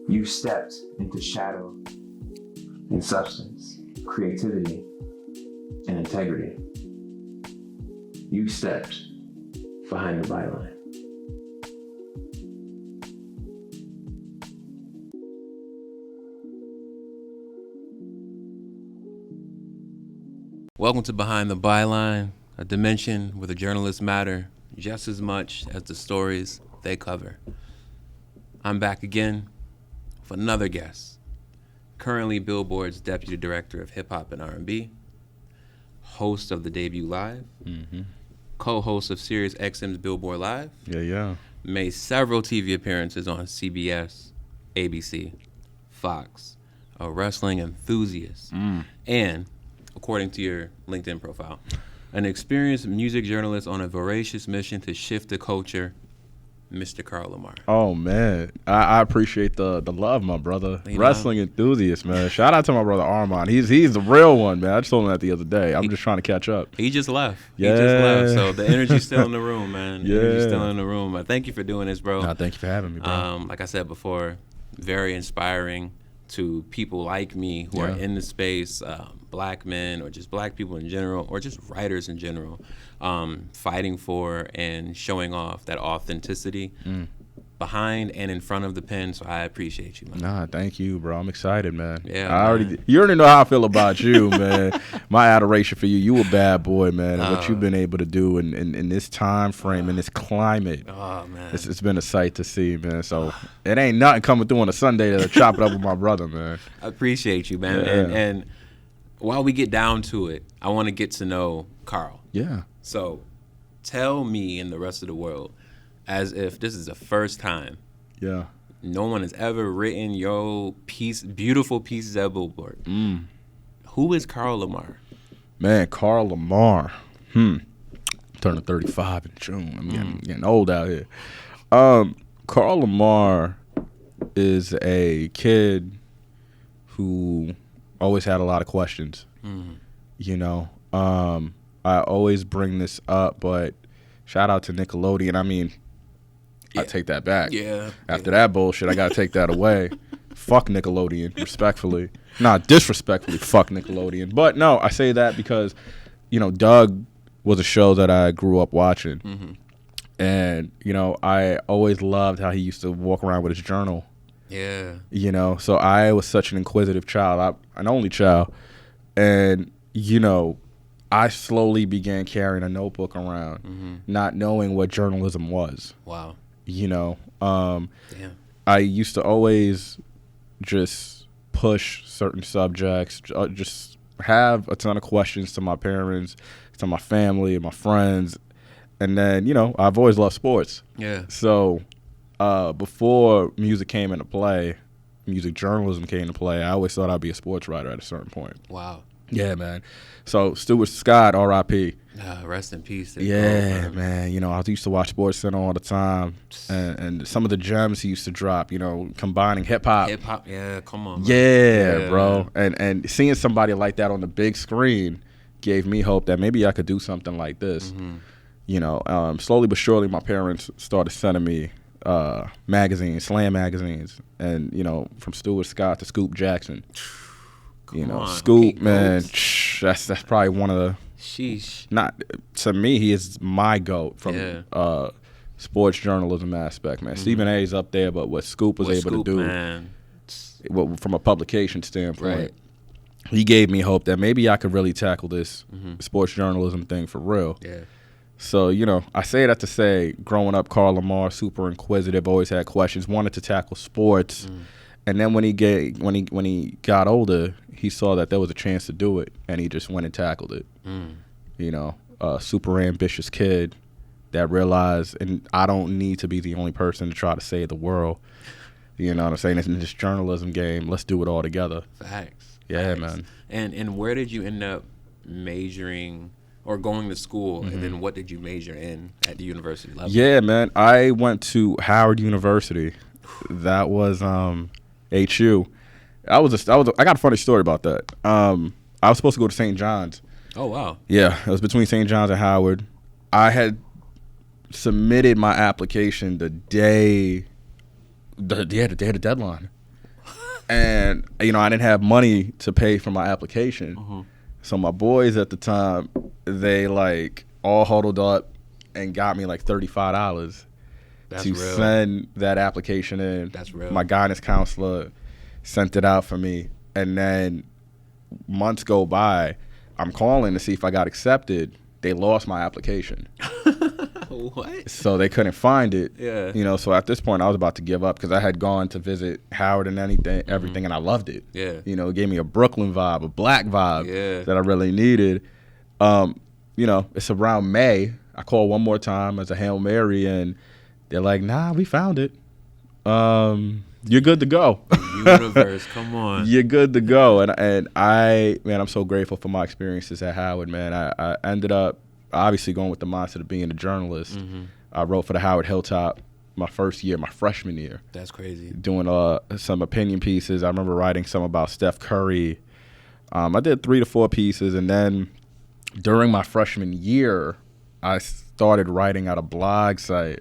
You stepped into shadow and substance, creativity and integrity. You stepped behind the byline. Welcome to Behind the Byline, a dimension where the journalists matter just as much as the stories they cover. I'm back again with another guest, currently Billboard's Deputy Director of Hip Hop and R&B, host of the Debut Live, co-host of Sirius XM's Billboard Live, made several TV appearances on CBS, ABC, Fox, a wrestling enthusiast, and, according to your LinkedIn profile, an experienced music journalist on a voracious mission to shift the culture, Mr. Carl Lamarre. Oh, man. I appreciate the love, my brother. Wrestling enthusiast, man. Shout out to my brother Armand. He's the real one, man. I just told him that the other day. I'm just trying to catch up. He just left. Yeah. He just left. So the energy's still in the room, man. Yeah. Energy's still in the room. Thank you for doing this, bro. No, thank you for having me, bro. Like I said before, very inspiring to people like me who are in the space, black men or just black people in general, or just writers in general, fighting for and showing off that authenticity behind and in front of the pen. So I appreciate you, man. Nah, thank you, bro. I'm excited, man. Yeah, you already know how I feel about you, man. My adoration for you. You a bad boy, man. And what you've been able to do in this time frame, in this climate. Oh, man. It's been a sight to see, man. So it ain't nothing coming through on a Sunday to chop it up with my brother, man. I appreciate you, man. Yeah. And while we get down to it, I want to get to know Carl. Yeah. So tell me and the rest of the world, as if this is the first time no one has ever written your beautiful pieces at Billboard. Who is Carl Lamarre? Man, Carl Lamarre. Turning 35 in June. I'm getting old out here. Carl Lamarre is a kid who always had a lot of questions. You know, I always bring this up, but shout out to Nickelodeon. I mean, I take that back. After that bullshit, I got to take that away. Fuck Nickelodeon, respectfully. Not disrespectfully, fuck Nickelodeon. But no, I say that because, you know, Doug was a show that I grew up watching. And, you know, I always loved how he used to walk around with his journal. Yeah. You know, so I was such an inquisitive child, an only child. And, you know, I slowly began carrying a notebook around, not knowing what journalism was. Wow. You know, Damn. I used to always just push certain subjects, just have a ton of questions to my parents, to my family, and my friends. And then, you know, I've always loved sports. Yeah. So before music came into play, music journalism came into play, I always thought I'd be a sports writer at a certain point. Wow. Yeah, man. So Stuart Scott, R.I.P. Rest in peace. Yeah, man. You know, I used to watch Sports Center all the time, and some of the gems he used to drop, you know, combining hip hop. Yeah, come on, man. Yeah, bro. And seeing somebody like that on the big screen gave me hope that maybe I could do something like this. You know, slowly but surely, my parents started sending me magazines, slam magazines, and, you know, from Stuart Scott to Scoop Jackson. Scoop, man, that's probably one of the. Sheesh. Not to me, he is my GOAT from sports journalism aspect, man. Stephen A. is up there, but what Scoop was able to do, man. From a publication standpoint, he gave me hope that maybe I could really tackle this sports journalism thing for real. Yeah. So, you know, I say that to say, growing up, Carl Lamarre, super inquisitive, always had questions, wanted to tackle sports. And then when he got older, he saw that there was a chance to do it, and he just went and tackled it. You know, a super ambitious kid that realized, and I don't need to be the only person to try to save the world. You know what I'm saying? In this journalism game, let's do it all together. Facts. Yeah, Facts. man. And where did you end up majoring or going to school, and then what did you major in at the university level? Yeah, man. I went to Howard University. That was HU. I got a funny story about that. I was supposed to go to St. John's. Oh, wow. Yeah, it was between St. John's and Howard. I had submitted my application the day they had a deadline. And, you know, I didn't have money to pay for my application. So my boys at the time, they like all huddled up and got me like $35 to send that application in. That's real. My guidance counselor sent it out for me. And then months go by, I'm calling to see if I got accepted. They lost my application. What? So they couldn't find it. Yeah. You know, so at this point I was about to give up because I had gone to visit Howard and everything, and I loved it. Yeah. You know, it gave me a Brooklyn vibe, a black vibe Yeah. that I really needed. You know, it's around May. I called one more time as a Hail Mary, and they're like, nah, we found it. You're good to go. Universe, come on. You're good to go. And I'm so grateful for my experiences at Howard, man. I ended up obviously going with the mindset of being a journalist. I wrote for the Howard Hilltop my first year, my freshman year. That's crazy. Doing some opinion pieces. I remember writing some about Steph Curry. I did 3 to 4 pieces, and then during my freshman year, I started writing at a blog site.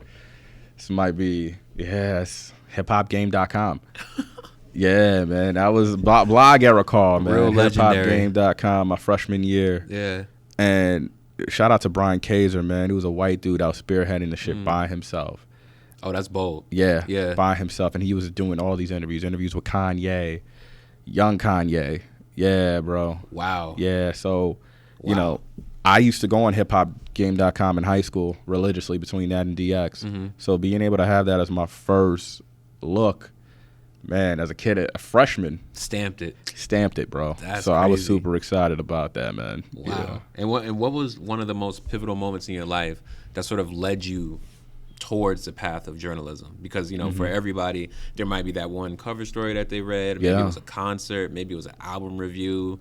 This might be, it's hiphopgame.com. Yeah, man. That was blog era call, man. Real legendary. Hiphopgame.com, my freshman year. Yeah. And shout out to Brian Kaiser, man. He was a white dude that was spearheading the shit by himself. Oh, that's bold. Yeah, by himself. And he was doing all these interviews with Kanye, young Kanye. Yeah, bro. Wow. Yeah, so, you know, I used to go on hiphopgame.com in high school religiously between that and DX. So being able to have that as my first look, man, as a kid, a freshman. Stamped it, bro. That's so crazy. I was super excited about that, man. Wow. Yeah. And what was one of the most pivotal moments in your life that sort of led you towards the path of journalism? Because, you know, for everybody, there might be that one cover story that they read. Maybe it was a concert. Maybe it was an album review.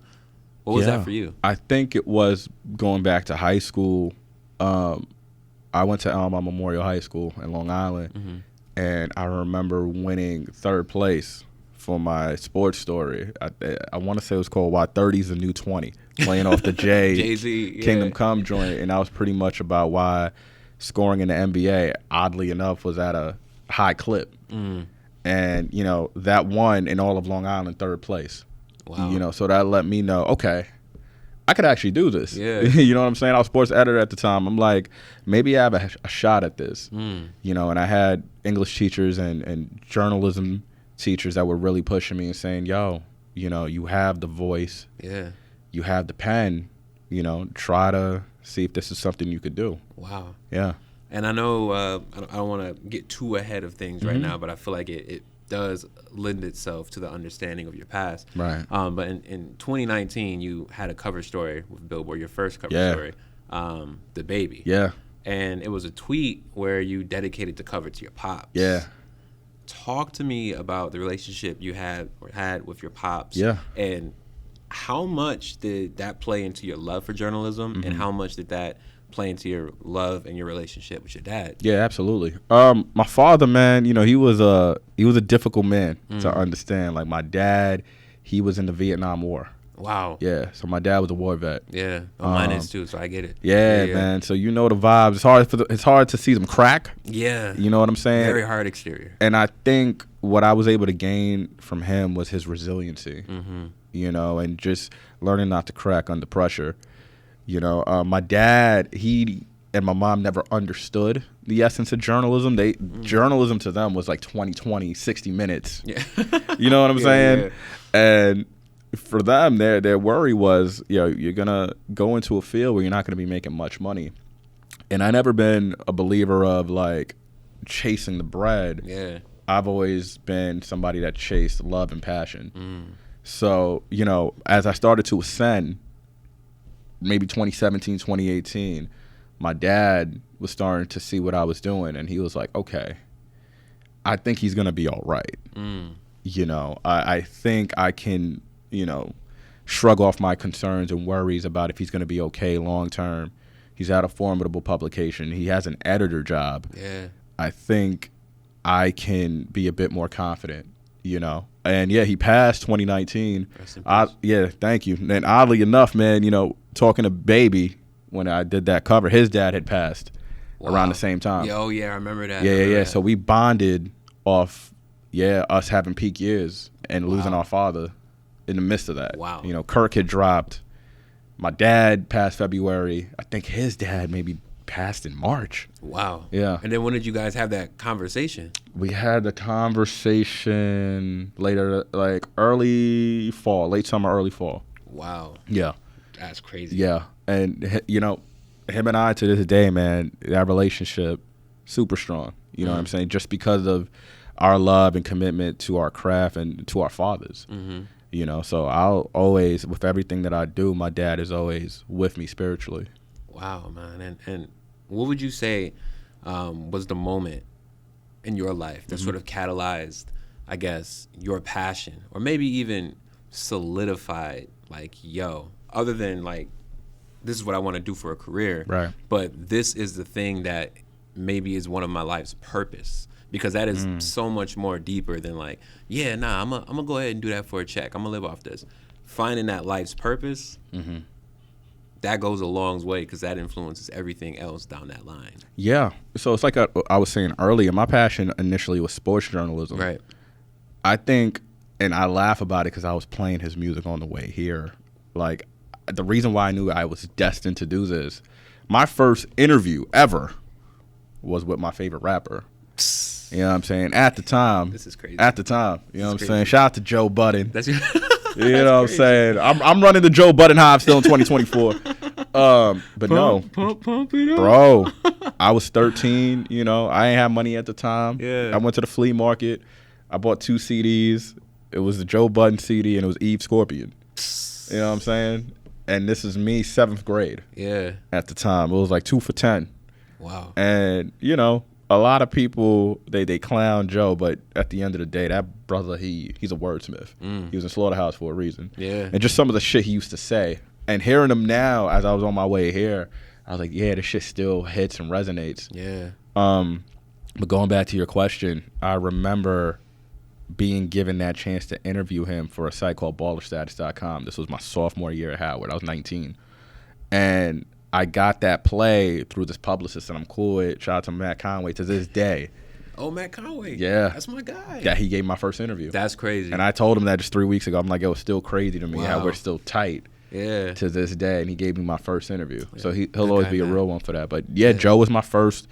What was that for you? I think it was going back to high school. I went to Alma Memorial High School in Long Island, and I remember winning 3rd place for my sports story. I want to say it was called Why 30's the New 20, playing off the Jay-Z, Kingdom Come joint, and that was pretty much about why scoring in the NBA, oddly enough, was at a high clip. And, you know, that won in all of Long Island 3rd place. Wow. You know, so that let me know, okay, I could actually do this. Yeah. You know what I'm saying? I was sports editor at the time. I'm like, maybe I have a shot at this. You know, and I had English teachers and journalism teachers that were really pushing me and saying, yo, you know, you have the voice. Yeah. You have the pen. You know, try to see if this is something you could do. Wow. Yeah. And I know I don't want to get too ahead of things right now, but I feel like it does lend itself to the understanding of your past. Right. But in 2019, you had a cover story with Billboard, your first cover story, The Baby. Yeah. And it was a tweet where you dedicated the cover to your pops. Yeah. Talk to me about the relationship you had with your pops. Yeah. And how much did that play into your love for journalism, and how much did that play into your love and your relationship with your dad? Yeah, absolutely. My father, man, you know, he was a difficult man to understand. Like my dad, he was in the Vietnam War. Wow. Yeah, so my dad was a war vet. Yeah, mine is too, so I get it. Yeah, man. So you know the vibes. It's hard to see them crack. Yeah. You know what I'm saying? Very hard exterior. And I think what I was able to gain from him was his resiliency. You know, and just learning not to crack under pressure. You know, my dad, he and my mom never understood the essence of journalism. Journalism to them was like 20, 60 minutes. Yeah. You know what I'm saying? Yeah. And for them, their worry was, you know, you're going to go into a field where you're not going to be making much money. And I never been a believer of like chasing the bread. Yeah. I've always been somebody that chased love and passion. So, you know, as I started to ascend, maybe 2017, 2018, my dad was starting to see what I was doing, and he was like, okay, I think he's going to be all right. You know, I think I can, you know, shrug off my concerns and worries about if he's going to be okay long term. He's at a formidable publication. He has an editor job. Yeah. I think I can be a bit more confident, you know. And yeah, he passed 2019. Yeah, thank you. And oddly enough, man, you know, talking to Baby when I did that cover, his dad had passed around the same time. Oh yeah, I remember that. Yeah. So we bonded off, us having peak years and losing our father in the midst of that. Wow. You know, Kirk had dropped. My dad passed February. I think his dad maybe passed in March. Wow. Yeah. And then when did you guys have that conversation? We had the conversation later, like early fall, late summer, early fall. Wow. Yeah. That's crazy. Yeah. And, you know, him and I to this day, man, that relationship, super strong. You know what I'm saying? Just because of our love and commitment to our craft and to our fathers. You know, so I'll always, with everything that I do, my dad is always with me spiritually. Wow, man. And what would you say was the moment in your life that sort of catalyzed, I guess, your passion, or maybe even solidified, like, yo, other than like, this is what I want to do for a career, Right. but this is the thing that maybe is one of my life's purpose, because that is so much more deeper than like, yeah, nah, I'm gonna go ahead and do that for a check. I'm gonna live off this. Finding that life's purpose, that goes a long way, because that influences everything else down that line. Yeah. So it's like I was saying earlier, my passion initially was sports journalism. Right. I think, and I laugh about it because I was playing his music on the way here. Like, the reason why I knew I was destined to do this, my first interview ever was with my favorite rapper. You know what I'm saying? At the time. This is crazy. At the time. You know what I'm crazy. saying? Shout out to Joe Budden. That's You know what I'm saying? I'm running the Joe Budden Hive still in 2024. But no. Pump it up. Bro, I was 13. You know, I ain't have money at the time. Yeah. I went to the flea market. I bought 2 CDs. It was the Joe Budden CD and it was Eve Scorpion. You know what I'm saying? And this is me, 7th grade. Yeah. At the time. It was like 2 for $10. Wow. And, you know, a lot of people, they clown Joe, but at the end of the day, that brother, he's a wordsmith. He was in Slaughterhouse for a reason. Yeah. And just some of the shit he used to say. And hearing him now, as I was on my way here, I was like, yeah, this shit still hits and resonates. Yeah. But going back to your question, I remember being given that chance to interview him for a site called ballerstatus.com. This was my sophomore year at Howard. I was 19. And I got that play through this publicist, and I'm cool with. Shout out to Matt Conway to this day. Oh, Matt Conway. Yeah. That's my guy. That he gave me my first interview. That's crazy. And I told him that just 3 weeks ago. I'm like, it was still crazy to me how we're still tight Yeah. to this day. And he gave me my first interview. Yeah. So he'll Good always guy, be a man. real one for that. But yeah, Joe was my first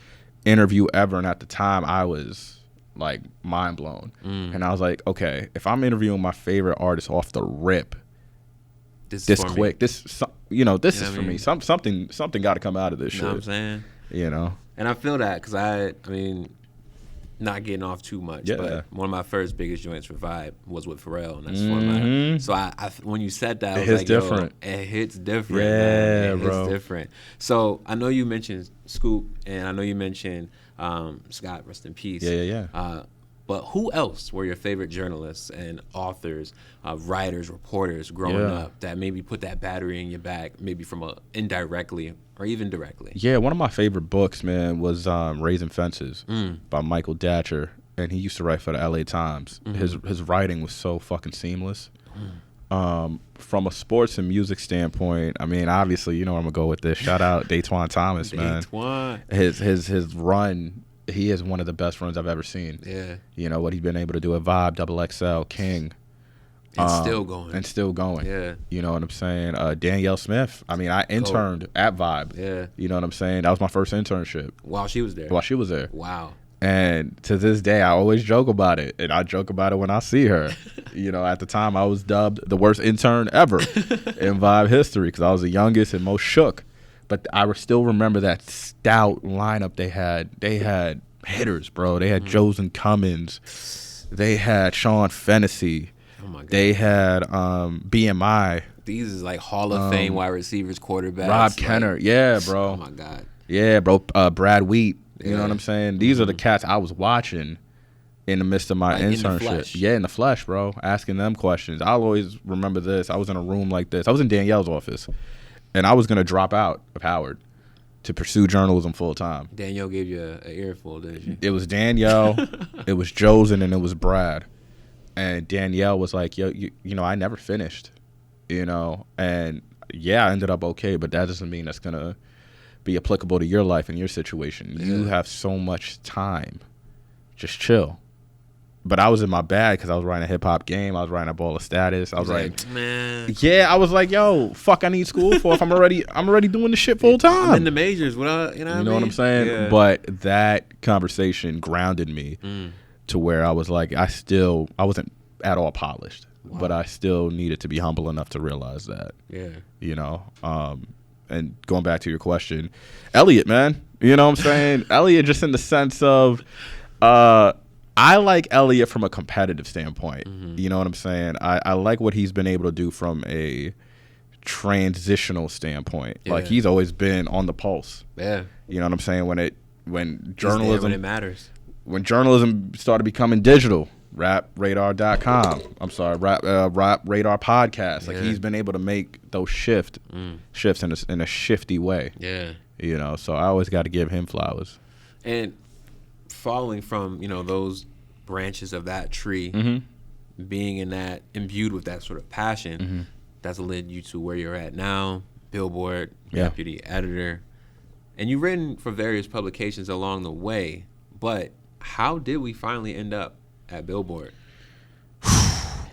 interview ever. And at the time, I was like mind blown. And I was like, okay, if I'm interviewing my favorite artist off the rip, this quick, this is for me. Something got to come out of this You shit. know what I'm saying? You know? And I feel that because I mean, not getting off too much, Yeah. but one of my first biggest joints for Vibe was with Pharrell, and that's one of my. So I when you said that, I was hits like, different. Yo, it hits different. Yeah, man. It bro. hits different. So I know you mentioned Scoop, and I know you mentioned Scott, rest in peace. Yeah. But who else were your favorite journalists and authors, writers, reporters growing up that maybe put that battery in your back, maybe from indirectly or even directly? Yeah, one of my favorite books, man, was Raising Fences by Michael Datcher, and he used to write for the LA Times. His writing was so fucking seamless. From a sports and music standpoint, I mean, obviously, you know where I'm gonna go with this. Shout out Daytwan Thomas, man. Daytwan. His run, he is one of the best runs I've ever seen. Yeah. You know what he's been able to do at Vibe, XXL, King. And still going. And still going. Yeah. You know what I'm saying? Danielle Smith. I mean, I interned at Vibe. Yeah. You know what I'm saying? That was my first internship. While she was there. While she was there. Wow. And to this day, I always joke about it. And I joke about it when I see her. You know, at the time, I was dubbed the worst intern ever in Vibe history because I was the youngest and most shook. But I still remember that stout lineup they had. They had hitters, bro. They had Josen Cummins. They had Sean Fennessy. Oh, my God. They had BMI. These is like Hall of Fame wide receivers, quarterbacks. Rob Kenner. Yeah, bro. Oh, my God. Yeah, bro. Brad Wheat. You Yeah. know what I'm saying? These are the cats I was watching in the midst of my Like in the internship. flesh. Yeah, in the flesh, bro. Asking them questions. I'll always remember this. I was in a room like this. I was in Danielle's office. And I was going to drop out of Howard to pursue journalism full time. Danielle gave you an earful, didn't she? It was Danielle, it was Josen, and it was Brad. And Danielle was like, yo, you know, I never finished, you know. And yeah, I ended up okay, but that doesn't mean that's going to be applicable to your life and your situation. You have so much time. Just chill. but I was in my bag because I was writing a hip hop game. I was writing a Ball of Status. I was like, man, yeah. I was like, yo, fuck, I need school for if I'm already doing the shit full time. I'm in the majors. You know what I'm saying? Yeah. But that conversation grounded me to where I was like, I wasn't at all polished, but I still needed to be humble enough to realize that. Yeah. You know, and going back to your question, Elliot, man, you know what I'm saying? Elliot, just in the sense of, I like Elliot from a competitive standpoint. You know what I'm saying? I like what he's been able to do from a transitional standpoint. Yeah. Like, he's always been on the pulse. Yeah. You know what I'm saying? When journalism, when it matters. When journalism started becoming digital, rapradar.com. I'm sorry, rap radar podcast. Like, he's been able to make those shifts in a shifty way. Yeah. You know, so I always got to give him flowers. And following from, those branches of that tree, being imbued with that sort of passion, that's led you to where you're at now, Billboard, deputy editor. And you've written for various publications along the way, but how did we finally end up at Billboard?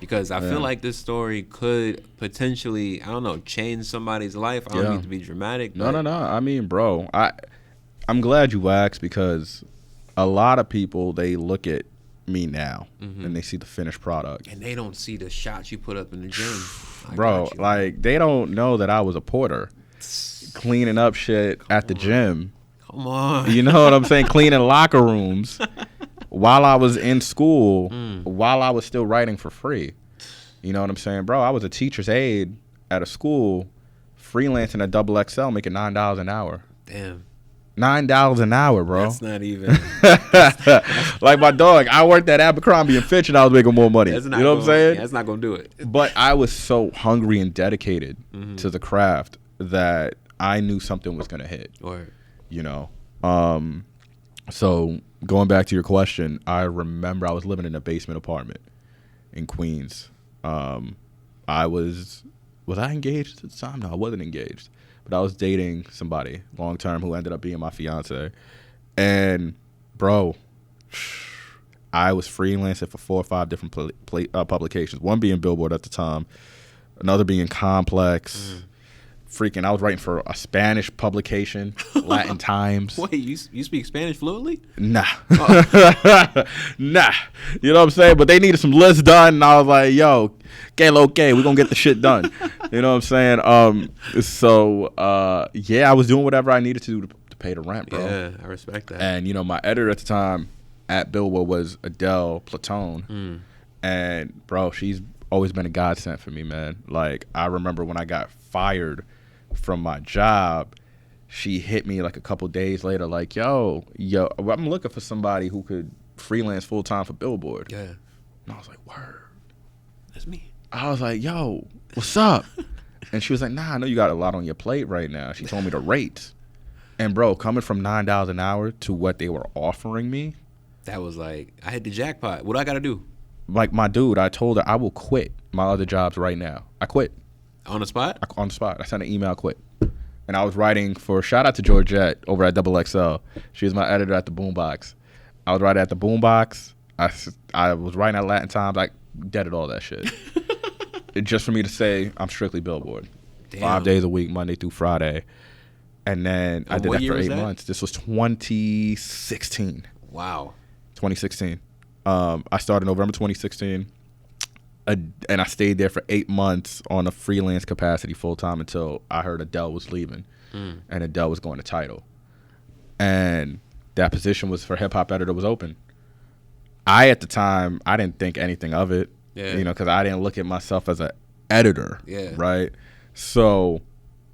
Because I feel like this story could potentially, change somebody's life. I don't mean to be dramatic. No. I mean, bro, I'm glad you asked, because a lot of people, they look at me now and they see the finished product. And they don't see the shots you put up in the gym. Bro, like, they don't know that I was a porter cleaning up shit at the gym. Come on. You know what I'm saying? Cleaning locker rooms while I was in school, while I was still writing for free. You know what I'm saying? Bro, I was a teacher's aide at a school, freelancing at XXL, making $9 an hour. Damn. $9 an hour, bro. That's not even. Like my dog, I worked at Abercrombie and Fitch and I was making more money. You know what I'm saying? That's not going to do it. But I was so hungry and dedicated to the craft that I knew something was going to hit. Word. You know? So going back to your question, I remember I was living in a basement apartment in Queens. I was I engaged at the time? No, I wasn't engaged. But I was dating somebody long term who ended up being my fiance. And, bro, I was freelancing for 4 or 5 different publications. One being Billboard at the time, another being Complex. Freaking, I was writing for a Spanish publication, Latin Times. Wait, you speak Spanish fluently? Nah. Nah. You know what I'm saying? But they needed some lists done, and I was like, yo, que lo que, we're going to get the shit done. You know what I'm saying? So, I was doing whatever I needed to pay the rent, bro. Yeah, I respect that. And, my editor at the time at Billboard was Adele Platone. And, bro, she's always been a godsend for me, man. Like, I remember when I got fired from my job, she hit me like a couple days later, like, yo, I'm looking for somebody who could freelance full time for Billboard. Yeah. And I was like, word. That's me. I was like, yo, what's up? And she was like, nah, I know you got a lot on your plate right now. She told me the rates. And, bro, coming from $9 an hour to what they were offering me. That was like, I hit the jackpot. What do I got to do? Like, my dude, I told her I will quit my other jobs right now. I quit. On the spot? On the spot. I sent an email, quit. And I was writing for, shout out to Georgette over at XXL. She was my editor at the Boombox. I was writing at the Boombox. I was writing at Latin Times. I deaded all that shit. Just for me to say, I'm strictly Billboard. Damn. 5 days a week, Monday through Friday. And then I did that for 8 months. This was 2016. Wow. 2016. I started November 2016. And I stayed there for 8 months on a freelance capacity full time until I heard Adele was leaving and Adele was going to Tidal. And that position was for hip hop editor was open. At the time, I didn't think anything of it, because I didn't look at myself as an editor, right? So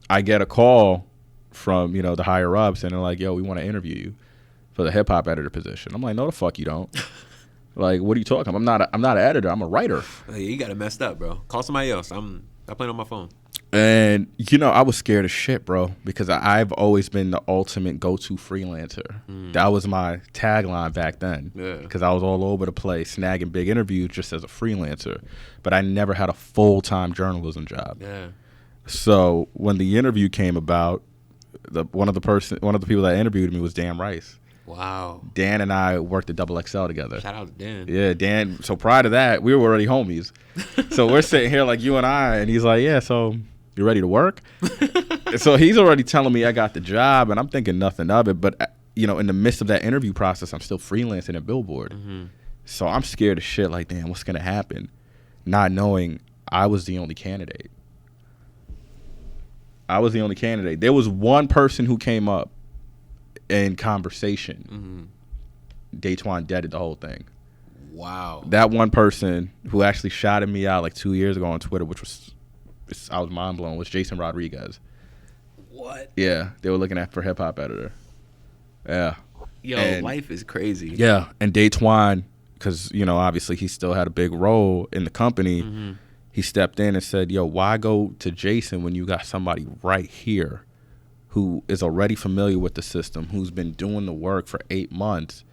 I get a call from, the higher ups and they're like, yo, we want to interview you for the hip hop editor position. I'm like, no, the fuck you don't. Like, what are you talking about? I'm not an editor. I'm a writer. Hey, you got it messed up, bro. Call somebody else. I'm playing on my phone. And, I was scared as shit, bro, because I've always been the ultimate go-to freelancer. That was my tagline back then, because I was all over the place snagging big interviews just as a freelancer. But I never had a full-time journalism job. Yeah. So when the interview came about, one of the people that interviewed me was Dan Rice. Wow. Dan and I worked at Double XL together. Shout out to Dan. Yeah, Dan. So prior to that, we were already homies. So we're sitting here like you and I, and he's like, yeah, so you ready to work? So he's already telling me I got the job, and I'm thinking nothing of it. But, you know, in the midst of that interview process, I'm still freelancing at Billboard. Mm-hmm. So I'm scared as shit, like, damn, what's going to happen? Not knowing I was the only candidate. There was one person who came up in conversation. Mm-hmm. Daytwan deaded the whole thing. Wow. That one person who actually shouted me out like 2 years ago on Twitter, which was, I was mind blown, was Jason Rodriguez. What? Yeah, they were looking at for hip hop editor. Yeah. Yo, And- life is crazy. Yeah, and Daytwan, because, you know, obviously he still had a big role in the company. Mm-hmm. He stepped in and said, yo, why go to Jason when you got somebody right here who is already familiar with the system, who's been doing the work for 8 months?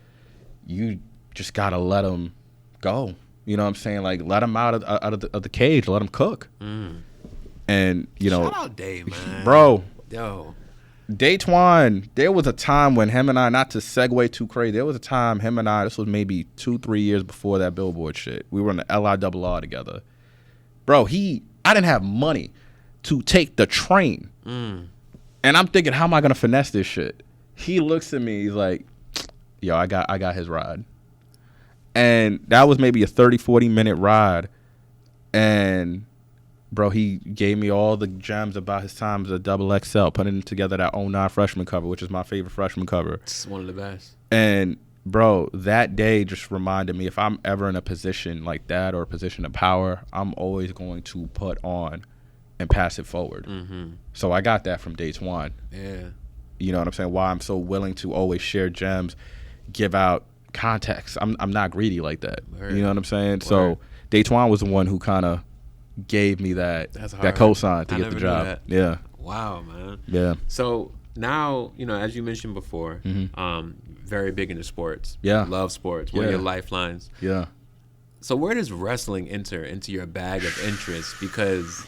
You just got to let him go. You know what I'm saying? Like, let him out of the cage. Let him cook. Mm. And, you know. Shout out Dave, man. Bro. Yo. Daytwan, there was a time when him and I, not to segue too crazy, there was a time him and I, this was maybe 2-3 years before that Billboard shit. We were in the LIRR together. Bro, I didn't have money to take the train. Mm. And I'm thinking, how am I going to finesse this shit? He looks at me, he's like, yo, I got his ride. And that was maybe a 30-40 minute ride. And bro, he gave me all the gems about his time as a Double XL, putting together that 09 freshman cover, which is my favorite freshman cover. It's one of the best. And bro, that day just reminded me, if I'm ever in a position like that or a position of power, I'm always going to put on and pass it forward. Mm-hmm. So I got that from Daytwan. Yeah. You know what I'm saying? Why I'm so willing to always share gems, give out context. I'm not greedy like that. Word. You know what I'm saying? Word. So Daytwan was the one who kind of gave me that cosign to I get the never knew job. that. Yeah. Wow, man. Yeah. So now, you know, as you mentioned before, Mm-hmm. very big into sports. Yeah. Love sports. One of Yeah. your lifelines. Yeah. So where does wrestling enter into your bag of interest? Because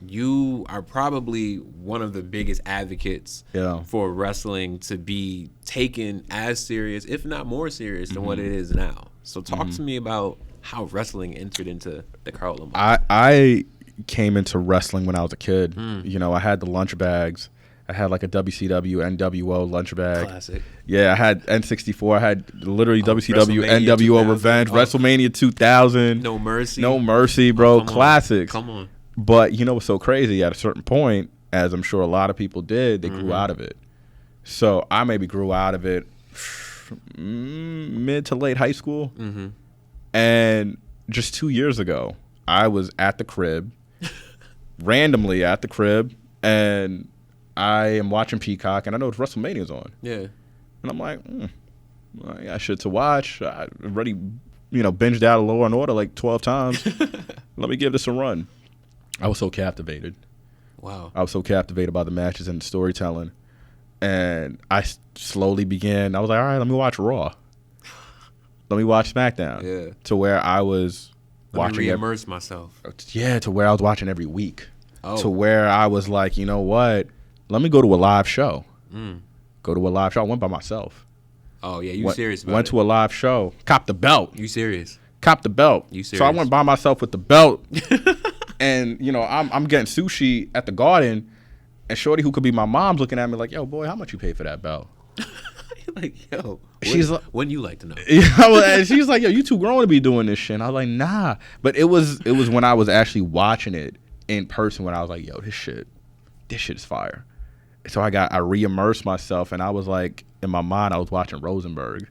you are probably one of the biggest advocates Yeah. for wrestling to be taken as serious, if not more serious, than what it is now. So talk to me about how wrestling entered into the Carl Lamar. I came into wrestling when I was a kid. You know, I had the lunch bags. I had like a WCW, NWO lunch bag. Classic. Yeah, I had N64. I had literally WCW, WrestleMania NWO 2000. Revenge, Oh. WrestleMania 2000. No Mercy. No Mercy, bro. Come on. Classics. Come on. But you know what's so crazy? At a certain point, as I'm sure a lot of people did, they grew out of it. So I maybe grew out of it mid to late high school. Mm-hmm. And just 2 years ago, I was at the crib, randomly at the crib, and I am watching Peacock, and I know it's WrestleMania's on. Yeah. And I'm like, well, I got shit to watch. I already, binged out a Law and Order like 12 times. Let me give this a run. I was so captivated. Wow. I was so captivated by the matches and the storytelling. And I slowly began, I was like, all right, let me watch Raw. Let me watch SmackDown. Yeah. To where I was Let me watching re-immerse myself. Yeah, to where I was watching every week. Oh. To where I was like, you know what? Let me go to a live show. Mm. Go to a live show. I went by myself. Oh, yeah, you serious about Went it. to a live show. Copped the belt. You serious. Copped the belt. You So I serious. went by myself with the belt. And, I'm getting sushi at the Garden. And Shorty, who could be my mom's, looking at me like, yo, boy, how much you pay for that belt? You're like, yo. She's like, wouldn't you like to know? and she's like, yo, you too grown to be doing this shit. And I was like, nah. But it was when I was actually watching it in person when I was like, yo, this shit is fire. So I re-immersed myself, and I was like, in my mind, I was watching Rosenberg.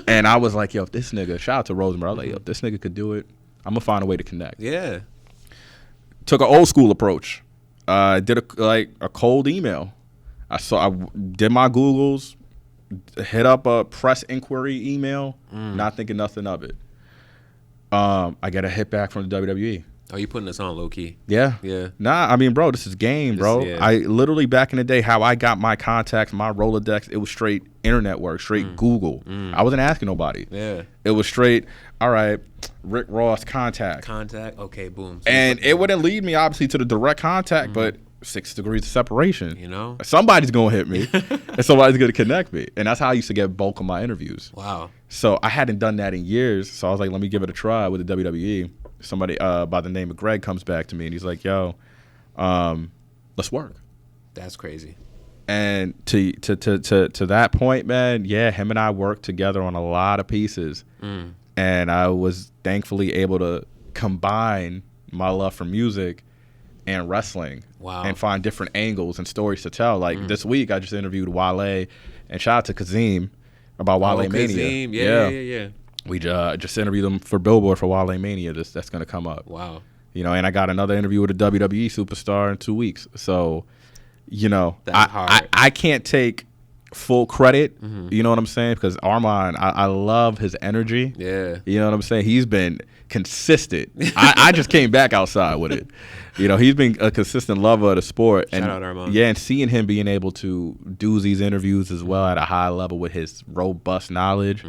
And I was like, yo, if this nigga, shout out to Rosenberg, I was like, yo, if this nigga could do it, I'm going to find a way to connect. Yeah. Took an old school approach. Did a cold email. I did my Googles, hit up a press inquiry email, not thinking nothing of it. I get a hit back from the WWE. Oh, you putting this on low key? Yeah. Yeah. Nah, I mean, bro, this is game, bro. Yeah. I literally, back in the day, how I got my contacts, my Rolodex, it was straight internet work, straight Google. I wasn't asking nobody. Yeah. It was straight, all right, Rick Ross contact. Contact. Okay, boom. So And it wouldn't lead me, obviously, to the direct contact, but 6 degrees of separation. You know? Somebody's going to hit me and somebody's going to connect me. And that's how I used to get bulk of my interviews. Wow. So I hadn't done that in years. So I was like, let me give it a try with the WWE. Somebody by the name of Greg comes back to me and he's like, yo, let's work. That's crazy. And to that point, man, yeah, him and I worked together on a lot of pieces. And I was thankfully able to combine my love for music and wrestling. Wow. And find different angles and stories to tell. Like this week, I just interviewed Wale, and shout out to Kazim about Wale Mania. Kazim. Yeah. We just interviewed him for Billboard for Wale Mania. That's going to come up. Wow. You know, and I got another interview with a WWE superstar in 2 weeks. So, you know, I can't take full credit. You know what I'm saying? Because Armand, I love his energy. Yeah. You know what I'm saying? He's been consistent. I just came back outside with it. You know, he's been a consistent lover of the sport. Shout out Armand. Yeah, and seeing him being able to do these interviews as well at a high level with his robust knowledge,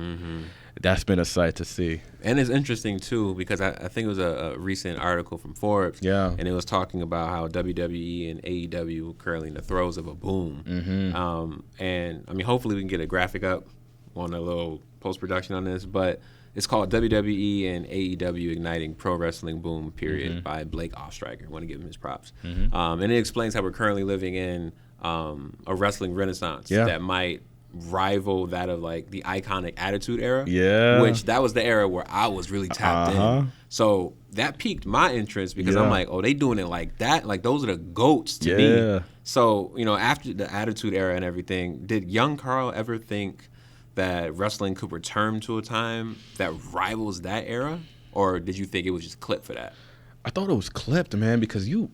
that's been a sight to see. And it's interesting, too, because I think it was a recent article from Forbes. Yeah. And it was talking about how WWE and AEW are currently in the throes of a boom. And, I mean, hopefully we can get a graphic up on a little post-production on this, but it's called WWE and AEW Igniting Pro Wrestling Boom Period by Blake Ostriker. I want to give him his props. And it explains how we're currently living in a wrestling renaissance that might rival that of like the iconic Attitude Era. Yeah. Which that was the era where I was really tapped in. So that piqued my interest because I'm like, oh, they doing it like that? Like those are the GOATs to me. So, you know, after the Attitude Era and everything, did young Carl ever think that wrestling could return to a time that rivals that era? Or did you think it was just clipped for that? I thought it was clipped, man, because you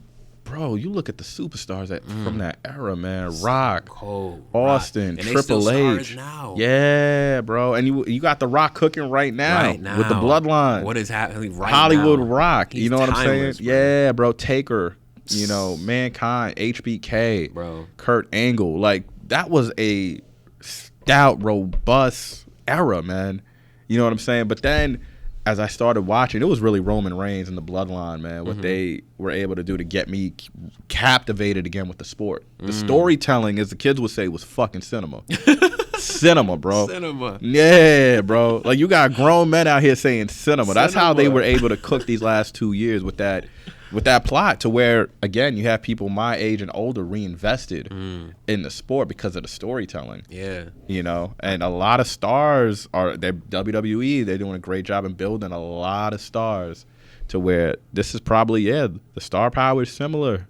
look at the superstars from that era, man. Rock, Austin, Rock. Triple H. Now. Yeah, bro. And you got The Rock cooking right now with the Bloodline. What is happening right Hollywood now? Rock. He's you know what I'm saying? timeless, bro. Yeah, bro. Taker, you know, Mankind, HBK, bro. Kurt Angle. Like, that was a stout, robust era, man. You know what I'm saying? But then as I started watching, it was really Roman Reigns and the Bloodline, man, what they were able to do to get me captivated again with the sport. The storytelling, as the kids would say, was fucking cinema. Cinema, bro. Cinema. Yeah, bro. Like, you got grown men out here saying cinema. That's how they were able to cook these last 2 years with that plot, to where, again, you have people my age and older reinvested in the sport because of the storytelling. Yeah. You know, and a lot of stars they're WWE, they're doing a great job in building a lot of stars to where this is probably, the star power is similar,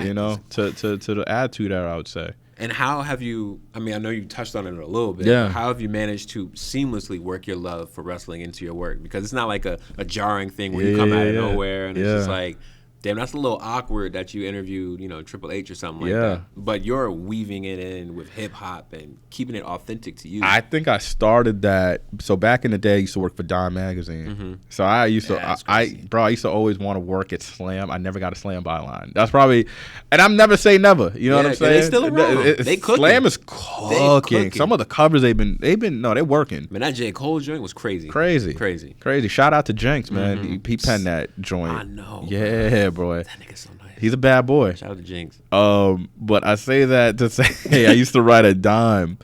you know, to the Attitude Era, I would say. And how have you, I mean, I know you touched on it a little bit, yeah. But how have you managed to seamlessly work your love for wrestling into your work? Because it's not like a jarring thing where you come out of nowhere and it's just like, damn, that's a little awkward that you interviewed, you know, Triple H or something like that. But you're weaving it in with hip hop and keeping it authentic to you. I think I started that. So back in the day, I used to work for Dime Magazine. So I used to, I used to always want to work at Slam. I never got a Slam byline. That's probably, and I'm never say never. You know what I'm saying? They still around. They cooking. Slam is cooking. Some of the covers they're working. Man, that J. Cole joint was crazy. Crazy. Shout out to Jenks, man. He penned that joint. I know. Yeah, bro. That nigga's so nice. He's a bad boy. Shout out to Jinx. But I say that to say, hey, I used to write at Dime,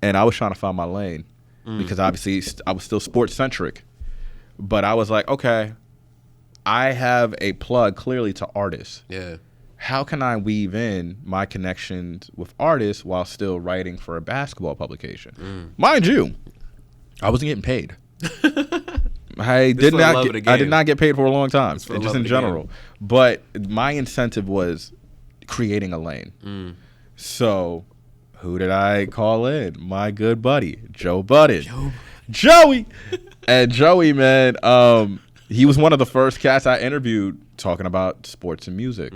and I was trying to find my lane because obviously I was still sports centric. But I was like, okay, I have a plug clearly to artists. Yeah. How can I weave in my connections with artists while still writing for a basketball publication? Mind you, I wasn't getting paid. I did not get paid for a long time, just in general. But my incentive was creating a lane. So who did I call in? My good buddy, Joe Budden. Joey! And Joey, man, he was one of the first cats I interviewed talking about sports and music.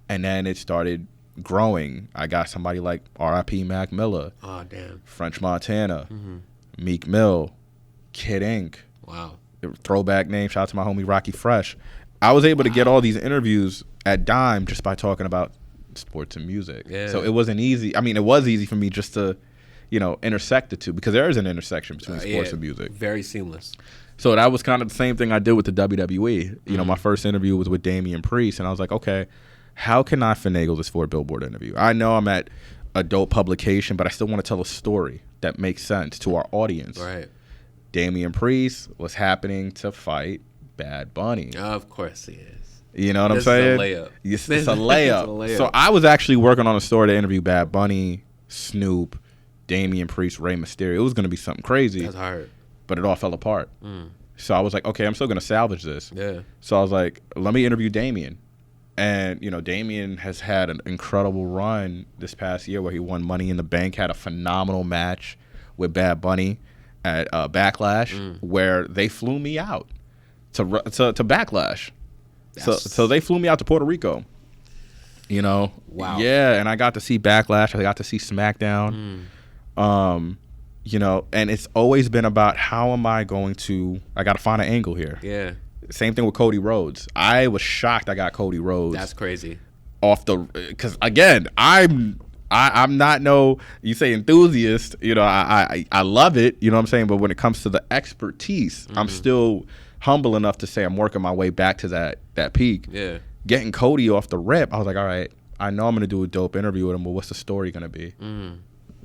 And then it started growing. I got somebody like R.I.P. Mac Miller. Oh, damn. French Montana. Meek Mill. Kid Ink. Wow. Throwback name. Shout out to my homie Rocky Fresh. I was able to get all these interviews at Dime just by talking about sports and music. Yeah. So it wasn't easy. I mean, it was easy for me just to, you know, intersect the two because there is an intersection between sports and music. Very seamless. So that was kind of the same thing I did with the WWE. You know, my first interview was with Damian Priest, and I was like, okay, how can I finagle this for a Billboard interview? I know I'm at a dope publication, but I still want to tell a story that makes sense to our audience. Right. Damian Priest was happening to fight Bad Bunny. Of course he is. You know what I'm This saying? is a layup. It's This a is layup. a layup. So I was actually working on a story to interview Bad Bunny, Snoop, Damian Priest, Rey Mysterio. It was going to be something crazy. That's hard. But it all fell apart. So I was like, okay, I'm still going to salvage this. Yeah. So I was like, let me interview Damian. And, you know, Damian has had an incredible run this past year where he won Money in the Bank, had a phenomenal match with Bad Bunny at Backlash, where they flew me out to Backlash. So they flew me out to Puerto Rico. You know? Wow. Yeah, and I got to see Backlash. I got to see SmackDown. You know, and it's always been about how am I going to, I got to find an angle here. Yeah. Same thing with Cody Rhodes. I was shocked I got Cody Rhodes. That's crazy. Off the, because again, I'm not no, you say enthusiast, you know, I love it, you know what I'm saying? But when it comes to the expertise, I'm still humble enough to say I'm working my way back to that peak. Yeah. Getting Cody off the rip, I was like, all right, I know I'm going to do a dope interview with him, but what's the story going to be?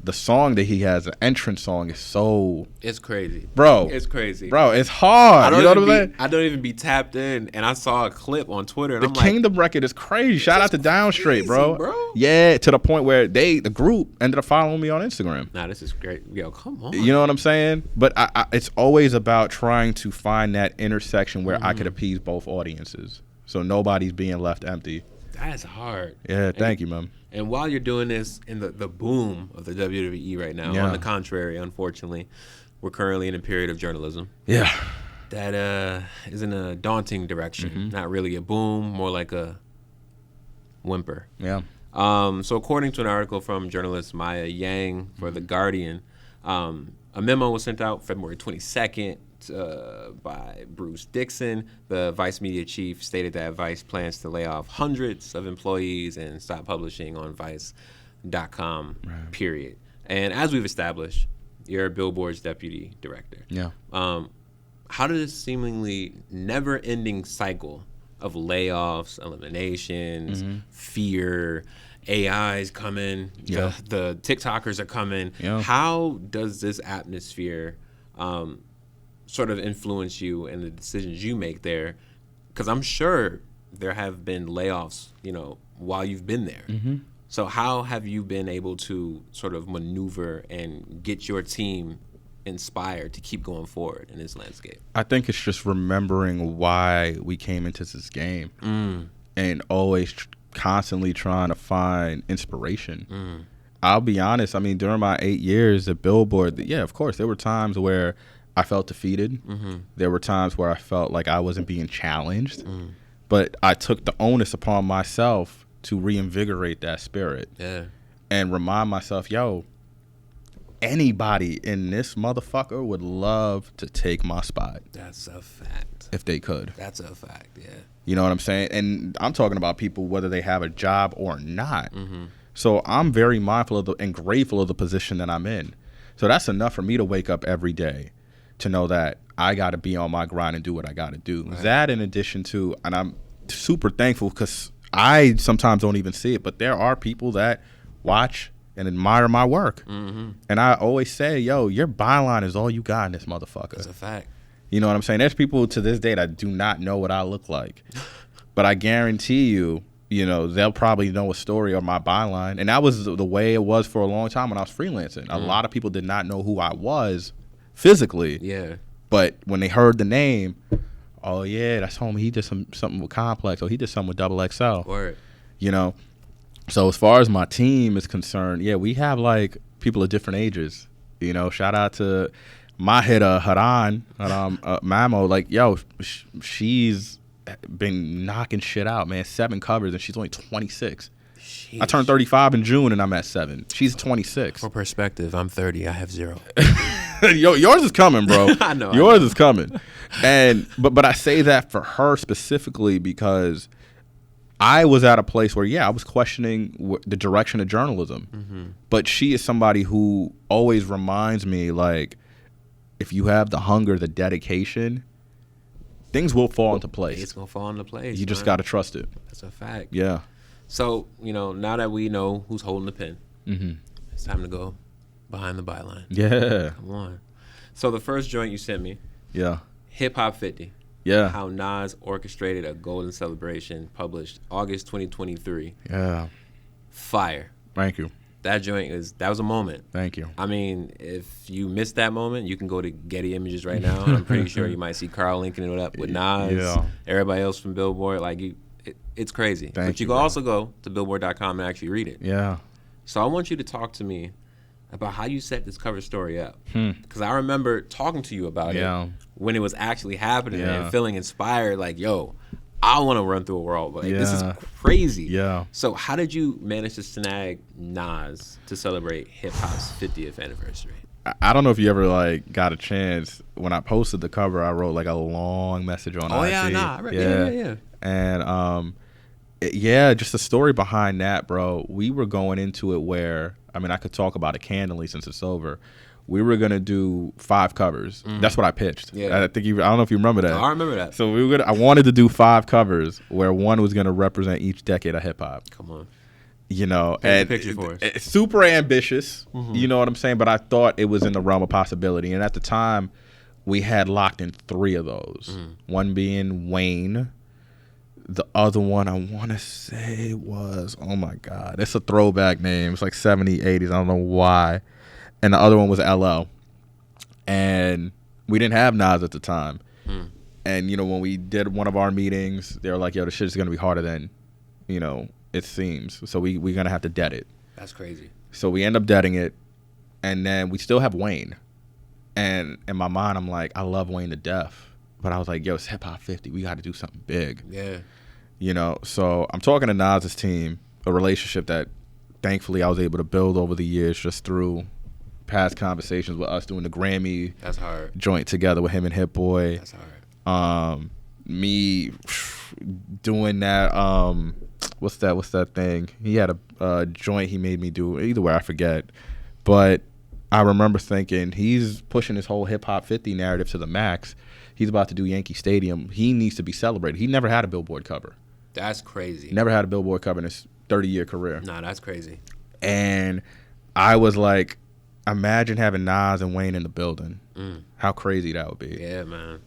The song that he has, the entrance song, is so... It's crazy. Bro. It's crazy. Bro, it's hard. You know what I'm saying? I don't even be tapped in, and I saw a clip on Twitter, and The I'm like... Kingdom record is crazy. Shout out to Downstraight, crazy, bro. Yeah, to the point where the group ended up following me on Instagram. Nah, this is great. Yo, come on. You know what I'm saying? But it's always about trying to find that intersection where I could appease both audiences. So nobody's being left empty. That's hard. Yeah, thank you, man. And while you're doing this in the boom of the WWE right now, on the contrary, unfortunately, we're currently in a period of journalism. Yeah. That is in a daunting direction. Not really a boom, more like a whimper. Yeah. So according to an article from journalist Maya Yang for The Guardian, a memo was sent out February 22nd by Bruce Dixon. The Vice media chief stated that Vice plans to lay off hundreds of employees and stop publishing on Vice.com, period. And as we've established, you're Billboard's deputy director. Yeah. How did this seemingly never-ending cycle of layoffs, eliminations, fear, AI's coming, the TikTokers are coming, how does this atmosphere sort of influence you and the decisions you make there? Because I'm sure there have been layoffs, you know, while you've been there. So how have you been able to sort of maneuver and get your team inspired to keep going forward in this landscape? I think it's just remembering why we came into this game and always constantly trying to find inspiration. I'll be honest. I mean, during my 8 years at Billboard, yeah, of course, there were times where I felt defeated. There were times where I felt like I wasn't being challenged. But I took the onus upon myself to reinvigorate that spirit and remind myself, yo, anybody in this motherfucker would love to take my spot. That's a fact. If they could. That's a fact, yeah. You know what I'm saying? And I'm talking about people whether they have a job or not. So I'm very mindful of and grateful of the position that I'm in. So that's enough for me to wake up every day to know that I got to be on my grind and do what I got to do. That in addition to, and I'm super thankful because I sometimes don't even see it, but there are people that watch and admire my work. And I always say, yo, your byline is all you got in this motherfucker. That's a fact. You know what I'm saying? There's people to this day that do not know what I look like. But I guarantee you, you know, they'll probably know a story or my byline. And that was the way it was for a long time when I was freelancing. A lot of people did not know who I was physically. Yeah. But when they heard the name, oh, yeah, that's homie. He did something with Complex, or he did something with Double XL. Word. You know? So as far as my team is concerned, yeah, we have, like, people of different ages. You know, shout out to my hitter, Haran, Mamo. Like, yo, she's been knocking shit out, man. 7 covers, and she's only 26. Sheesh. I turned 35 in June, and I'm at 7. She's 26. For perspective, I'm 30. I have 0. Yours is coming, bro. I know. Yours is coming. And but I say that for her specifically because I was at a place where, yeah, I was questioning the direction of journalism. But she is somebody who always reminds me, like, if you have the hunger, the dedication, things will fall into place. It's going to fall into place. You just got to trust it. That's a fact. Yeah. So, now that we know who's holding the pen, Mm-hmm. it's time to go behind the byline. Yeah. Come on. So the first joint you sent me, Yeah. Hip Hop 50. Yeah. How Nas orchestrated a golden celebration, published August 2023. Yeah. Fire. Thank you. That was a moment. Thank you. I mean, if you missed that moment, you can go to Getty Images right now. I'm pretty sure you might see Carl linking it up with Nas, Yeah. everybody else from Billboard. Like, it's crazy. Thank But you you, can bro. also go to billboard.com and actually read it. Yeah. So I want you to talk to me about how you set this cover story up. Hmm. Because I remember talking to you about Yeah. it when it was actually happening Yeah. and feeling inspired. Like, yo, I want to run through a world. Like, this is Yeah. crazy. Yeah. So how did you manage to snag Nas to celebrate hip hop's 50th anniversary? I don't know if you ever got a chance. When I posted the cover, I wrote a long message on Oh IG. yeah, nah, yeah. And yeah, just the story behind that, bro. We were going into it where, I mean, I could talk about it candidly since it's over. We were gonna do 5 covers. That's what I pitched. Yeah. I don't know if you remember that. No, I remember that. So I wanted to do 5 covers where one was gonna represent each decade of hip hop. Come on. Paint the picture for us. It's super ambitious. You know what I'm saying? But I thought it was in the realm of possibility. And at the time, we had locked in 3 of those. One being Wayne. The other one I want to say was, oh my God, it's a throwback name. It's like 70s, 80s. I don't know why. And the other one was LL. And we didn't have Nas at the time. And, when we did one of our meetings, they were like, yo, this shit is going to be harder than, it seems. So we're going to have to debt it. That's crazy. So we end up deading it. And then we still have Wayne. And in my mind, I'm like, I love Wayne to death. But I was like, yo, it's Hip Hop 50. We got to do something big. Yeah. So I'm talking to Nas's team, a relationship that thankfully I was able to build over the years just through past conversations with us doing the Grammy That's hard. joint together with him and Hit Boy. That's hard. Me doing that, what's that thing? He had a joint he made me do, either way, I forget. But I remember thinking, he's pushing his whole Hip Hop 50 narrative to the max. He's about to do Yankee Stadium. He needs to be celebrated. He never had a Billboard cover. That's crazy. Never had a Billboard cover in his 30-year career. Nah, that's crazy. And I was like, imagine having Nas and Wayne in the building. How crazy that would be. Yeah, man.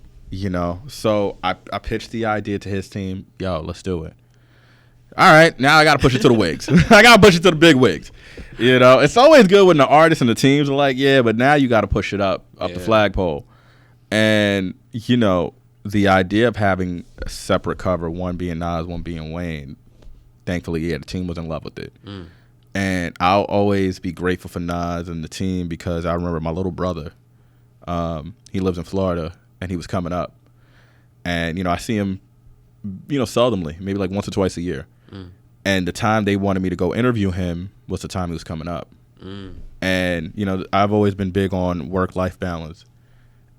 So I pitched the idea to his team. Yo, let's do it. All right, now I got to push it to the wigs. I got to push it to the big wigs. It's always good when the artists and the teams are like, yeah, but now you got to push it up the flagpole. And, the idea of having a separate cover, one being Nas, one being Wayne, thankfully, the team was in love with it. And I'll always be grateful for Nas and the team because I remember my little brother, he lives in Florida, and he was coming up. And, I see him, seldomly, maybe like once or twice a year. And the time they wanted me to go interview him was the time he was coming up. And, I've always been big on work-life balance.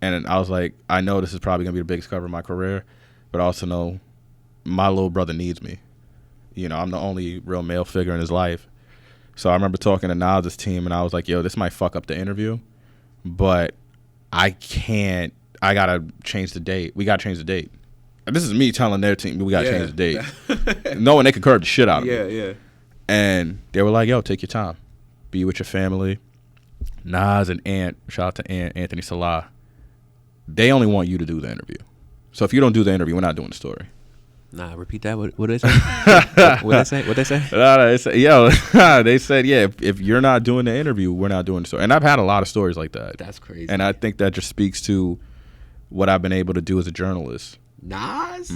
And I was like, I know this is probably going to be the biggest cover of my career, but I also know my little brother needs me. I'm the only real male figure in his life. So I remember talking to Nas's team, and I was like, yo, this might fuck up the interview, but I got to change the date. We got to change the date. And this is me telling their team, we got to change the date. Knowing they could curb the shit out of me. Yeah. And they were like, yo, take your time. Be with your family. Nas and Ant, shout out to Ant, Anthony Salah. They only want you to do the interview. So if you don't do the interview, we're not doing the story. Nah, repeat that. What did they say? What they say? They said, yeah, if you're not doing the interview, we're not doing the story. And I've had a lot of stories like that. That's crazy. And I think that just speaks to what I've been able to do as a journalist. Nas?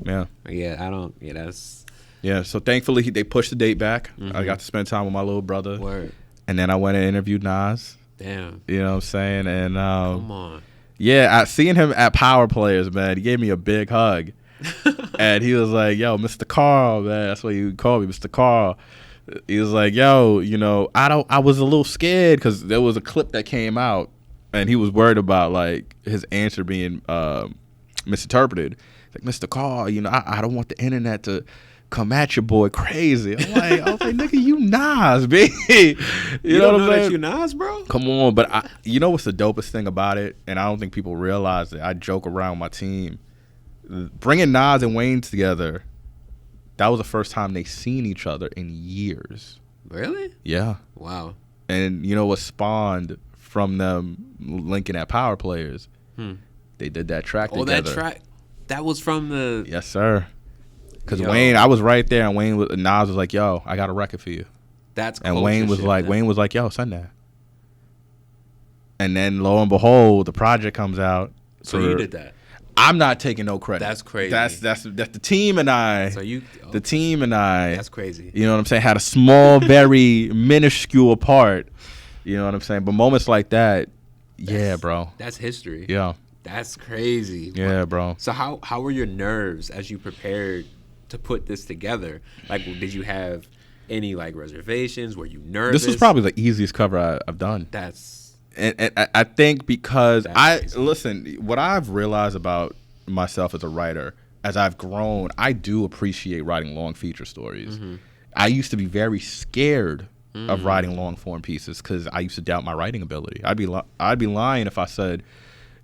Yeah. That's... Yeah, so thankfully they pushed the date back. I got to spend time with my little brother. Word. And then I went and interviewed Nas. Damn. You know what I'm saying? And come on. Yeah, seeing him at Power Players, man, he gave me a big hug. And he was like, yo, Mr. Carl, man. That's what you call me, Mr. Carl. He was like, yo, I was a little scared because there was a clip that came out and he was worried about like his answer being misinterpreted. Like, Mr. Carl, I don't want the internet to come at your boy crazy. I was like, nigga, you Nas, baby. You know what I'm saying? That you Nas, bro? Come on, but what's the dopest thing about it? And I don't think people realize that I joke around with my team. Bringing Nas and Wayne together, that was the first time they seen each other in years. Really? Yeah. Wow. And you know what spawned from them linking at Power Players? They did that track together. That track. That was from the. Yes, sir. Because Wayne, I was right there, and Nas was like, "Yo, I got a record for you." That's and Wayne was like, "Yo, send that." And then lo and behold, the project comes out. So you did that. I'm not taking no credit. That's crazy. That's the team and I. So the team and I. That's crazy. You know what I'm saying? Had a small, very minuscule part. You know what I'm saying? But moments like that, yeah, bro. That's history. Yeah. That's crazy. Yeah, bro. So how were your nerves as you prepared to put this together? Like, did you have any like reservations? Were you nervous? This was probably the easiest cover I've done. And I think because listen, what I've realized about myself as a writer, as I've grown, I do appreciate writing long feature stories. I used to be very scared of writing long form pieces because I used to doubt my writing ability. I'd be lying if I said,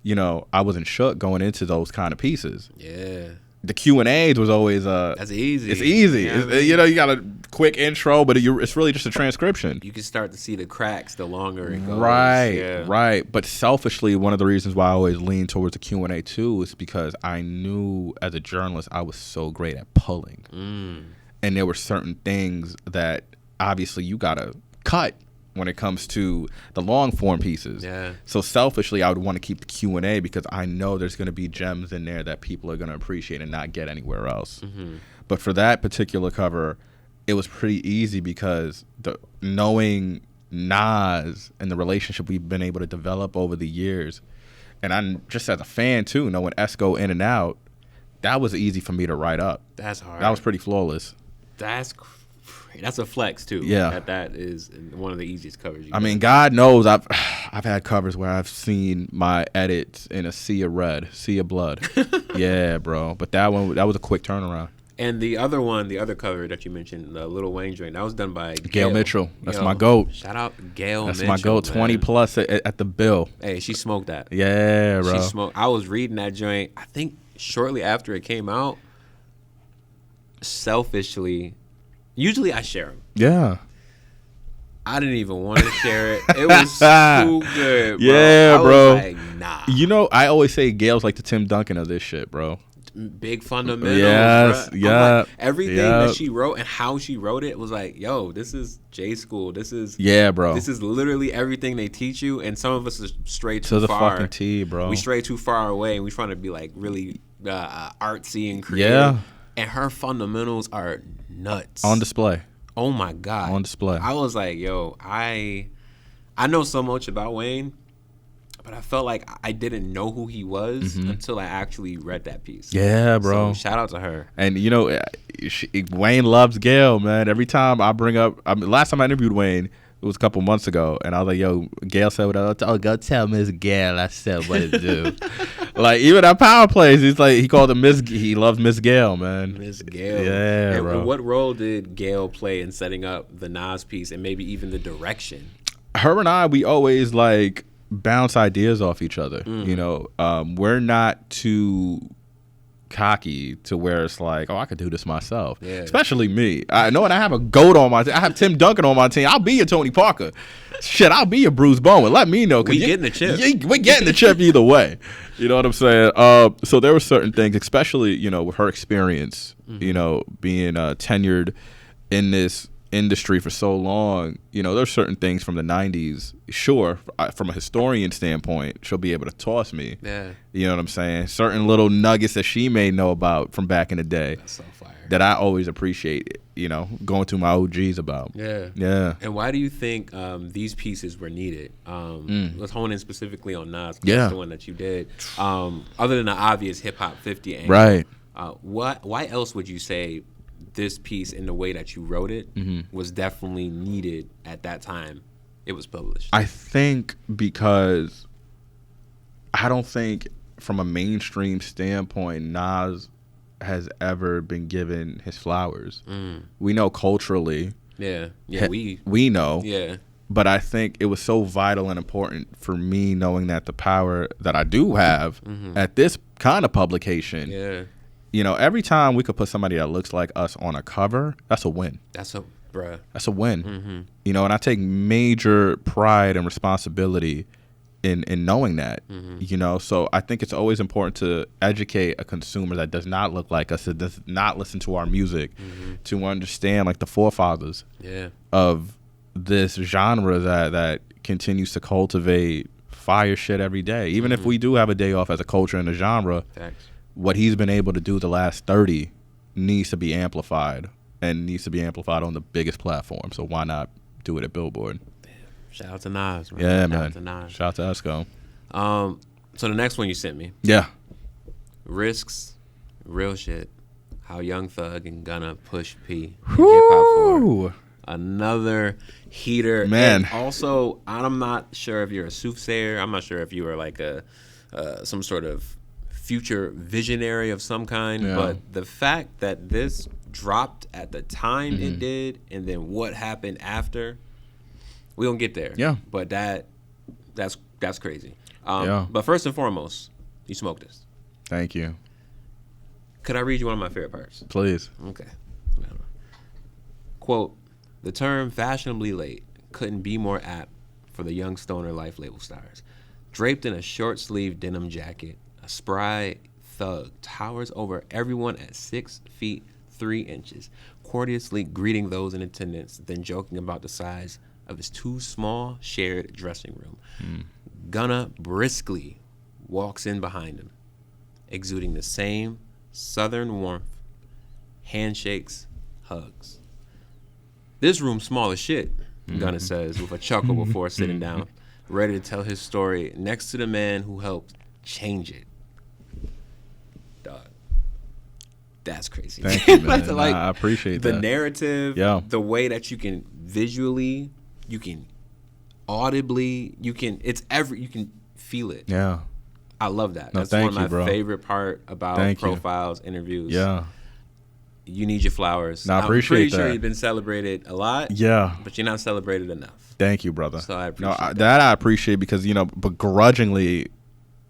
you know, I wasn't shook going into those kind of pieces. Yeah. The Q&As was always that's easy. It's easy. Yeah, you know, you got a quick intro, but it's really just a transcription. You can start to see the cracks the longer it goes. Right. But selfishly, one of the reasons why I always lean towards the Q&A too is because I knew as a journalist I was so great at pulling. And there were certain things that obviously you got to cut when it comes to the long form pieces. Yeah. So selfishly, I would want to keep the Q&A because I know there's going to be gems in there that people are going to appreciate and not get anywhere else. But for that particular cover, it was pretty easy because knowing Nas and the relationship we've been able to develop over the years, and I'm just as a fan too, knowing S go in and out, that was easy for me to write up. That's hard. That was pretty flawless. That's a flex too. Yeah, that is one of the easiest covers. I mean, God knows I've had covers where I've seen my edits in a sea of red, sea of blood. Yeah, bro. But that was a quick turnaround. And the other cover that you mentioned, the Lil Wayne joint, that was done by Gail Mitchell. That's my goat. Shout out Gail Mitchell. That's my goat. 20 plus at the bill. Hey, she smoked that. Yeah, bro. She smoked. I was reading that joint, I think shortly after it came out. Selfishly, usually I share them. Yeah. I didn't even want to share it. It was too good, bro. Yeah, bro. I was like, nah. You know, I always say Gail's like the Tim Duncan of this shit, bro. Big fundamentals. Yes, bro. yeah. Like, everything that she wrote and how she wrote it was like, yo, this is J school. This is bro. This is literally everything they teach you, and some of us are straight too to the far. fucking T, bro. We stray too far away, and we trying to be like really artsy and creative. Yeah. And her fundamentals are nuts. On display. Oh my God. On display. I was like, yo, I know so much about Wayne, but I felt like I didn't know who he was until I actually read that piece. Yeah, bro. So shout out to her. And you know, Wayne loves Gail, man. Every time I bring up, last time I interviewed Wayne, it was a couple months ago, and I was like, yo, Gail said what go tell Miss Gail I said what to do. Like, even at Power Plays, he's like, he called her Miss, he loves Miss Gail, man. Miss Gail. Yeah, bro. And what role did Gail play in setting up the Nas piece and maybe even the direction? Her and I, we always like bounce ideas off each other. You know, we're not too cocky to where it's like, oh, I could do this myself. Yeah. Especially me. I know, and I have a GOAT on my team. I have Tim Duncan on my team. I'll be your Tony Parker. Shit, I'll be your Bruce Bowen. Let me know. We getting the chip. We're getting the chip either way. You know what I'm saying? So there were certain things, especially, you know, with her experience, you know, being tenured in this industry for so long, you know, there's certain things from the 90s, sure, from a historian standpoint, she'll be able to toss me. Yeah. You know what I'm saying? Certain little nuggets that she may know about from back in the day. That's so fire. That I always appreciate, you know, going to my OGs about. Yeah. Yeah. And why do you think these pieces were needed? Let's hone in specifically on Nas, because yeah, that's the one that you did. Other than the obvious hip-hop 50 angle. Right. Why else would you say this piece, in the way that you wrote it, was definitely needed at that time it was published? I think because I don't think from a mainstream standpoint Nas has ever been given his flowers. We know culturally. Yeah, we know. Yeah. But I think it was so vital and important for me knowing that the power that I do have at this kind of publication You know, every time we could put somebody that looks like us on a cover, that's a win. That's a bruh. That's a win. Mm-hmm. You know, and I take major pride and responsibility in knowing that. Mm-hmm. You know, so I think it's always important to educate a consumer that does not look like us, that does not listen to our music, to understand like the forefathers of this genre that continues to cultivate fire shit every day. Even if we do have a day off as a culture and a genre, what he's been able to do the last 30 needs to be amplified, and needs to be amplified on the biggest platform. So why not do it at Billboard? Shout out to Nas, man. Yeah, Shout man. out to Nas. Shout out to Esco. So the next one you sent me, Risks, Real Shit, How Young Thug and Gunna Push P in hip hop for another heater, man. And also, I'm not sure if you're a soothsayer. I'm not sure if you are like a some sort of future visionary of some kind. But the fact that this dropped at the time it did, and then what happened after, we don't get there. Yeah. But that's crazy. But first and foremost, you smoked this. Thank you. Could I read you one of my favorite parts? Please. Okay. Quote, the term fashionably late couldn't be more apt for the young stoner life label stars. Draped in a short-sleeved denim jacket, a spry thug towers over everyone at 6 feet 3 inches, courteously greeting those in attendance, then joking about the size of his too small shared dressing room. Gunna briskly walks in behind him, exuding the same southern warmth, handshakes, hugs. This room's small as shit, Gunna says with a chuckle before sitting down, ready to tell his story next to the man who helped change it. Dog. That's crazy. Thank you, man. Like, I appreciate the that. narrative, the way that you can visually, you can audibly, you can feel it. Yeah. I love that. No, That's one of my bro. favorite part about profiles, interviews. Yeah. You need your flowers. No, I appreciate I'm pretty that. sure you've been celebrated a lot. Yeah. But you're not celebrated enough. Thank you, brother. So I appreciate that. I appreciate because, you know, begrudgingly,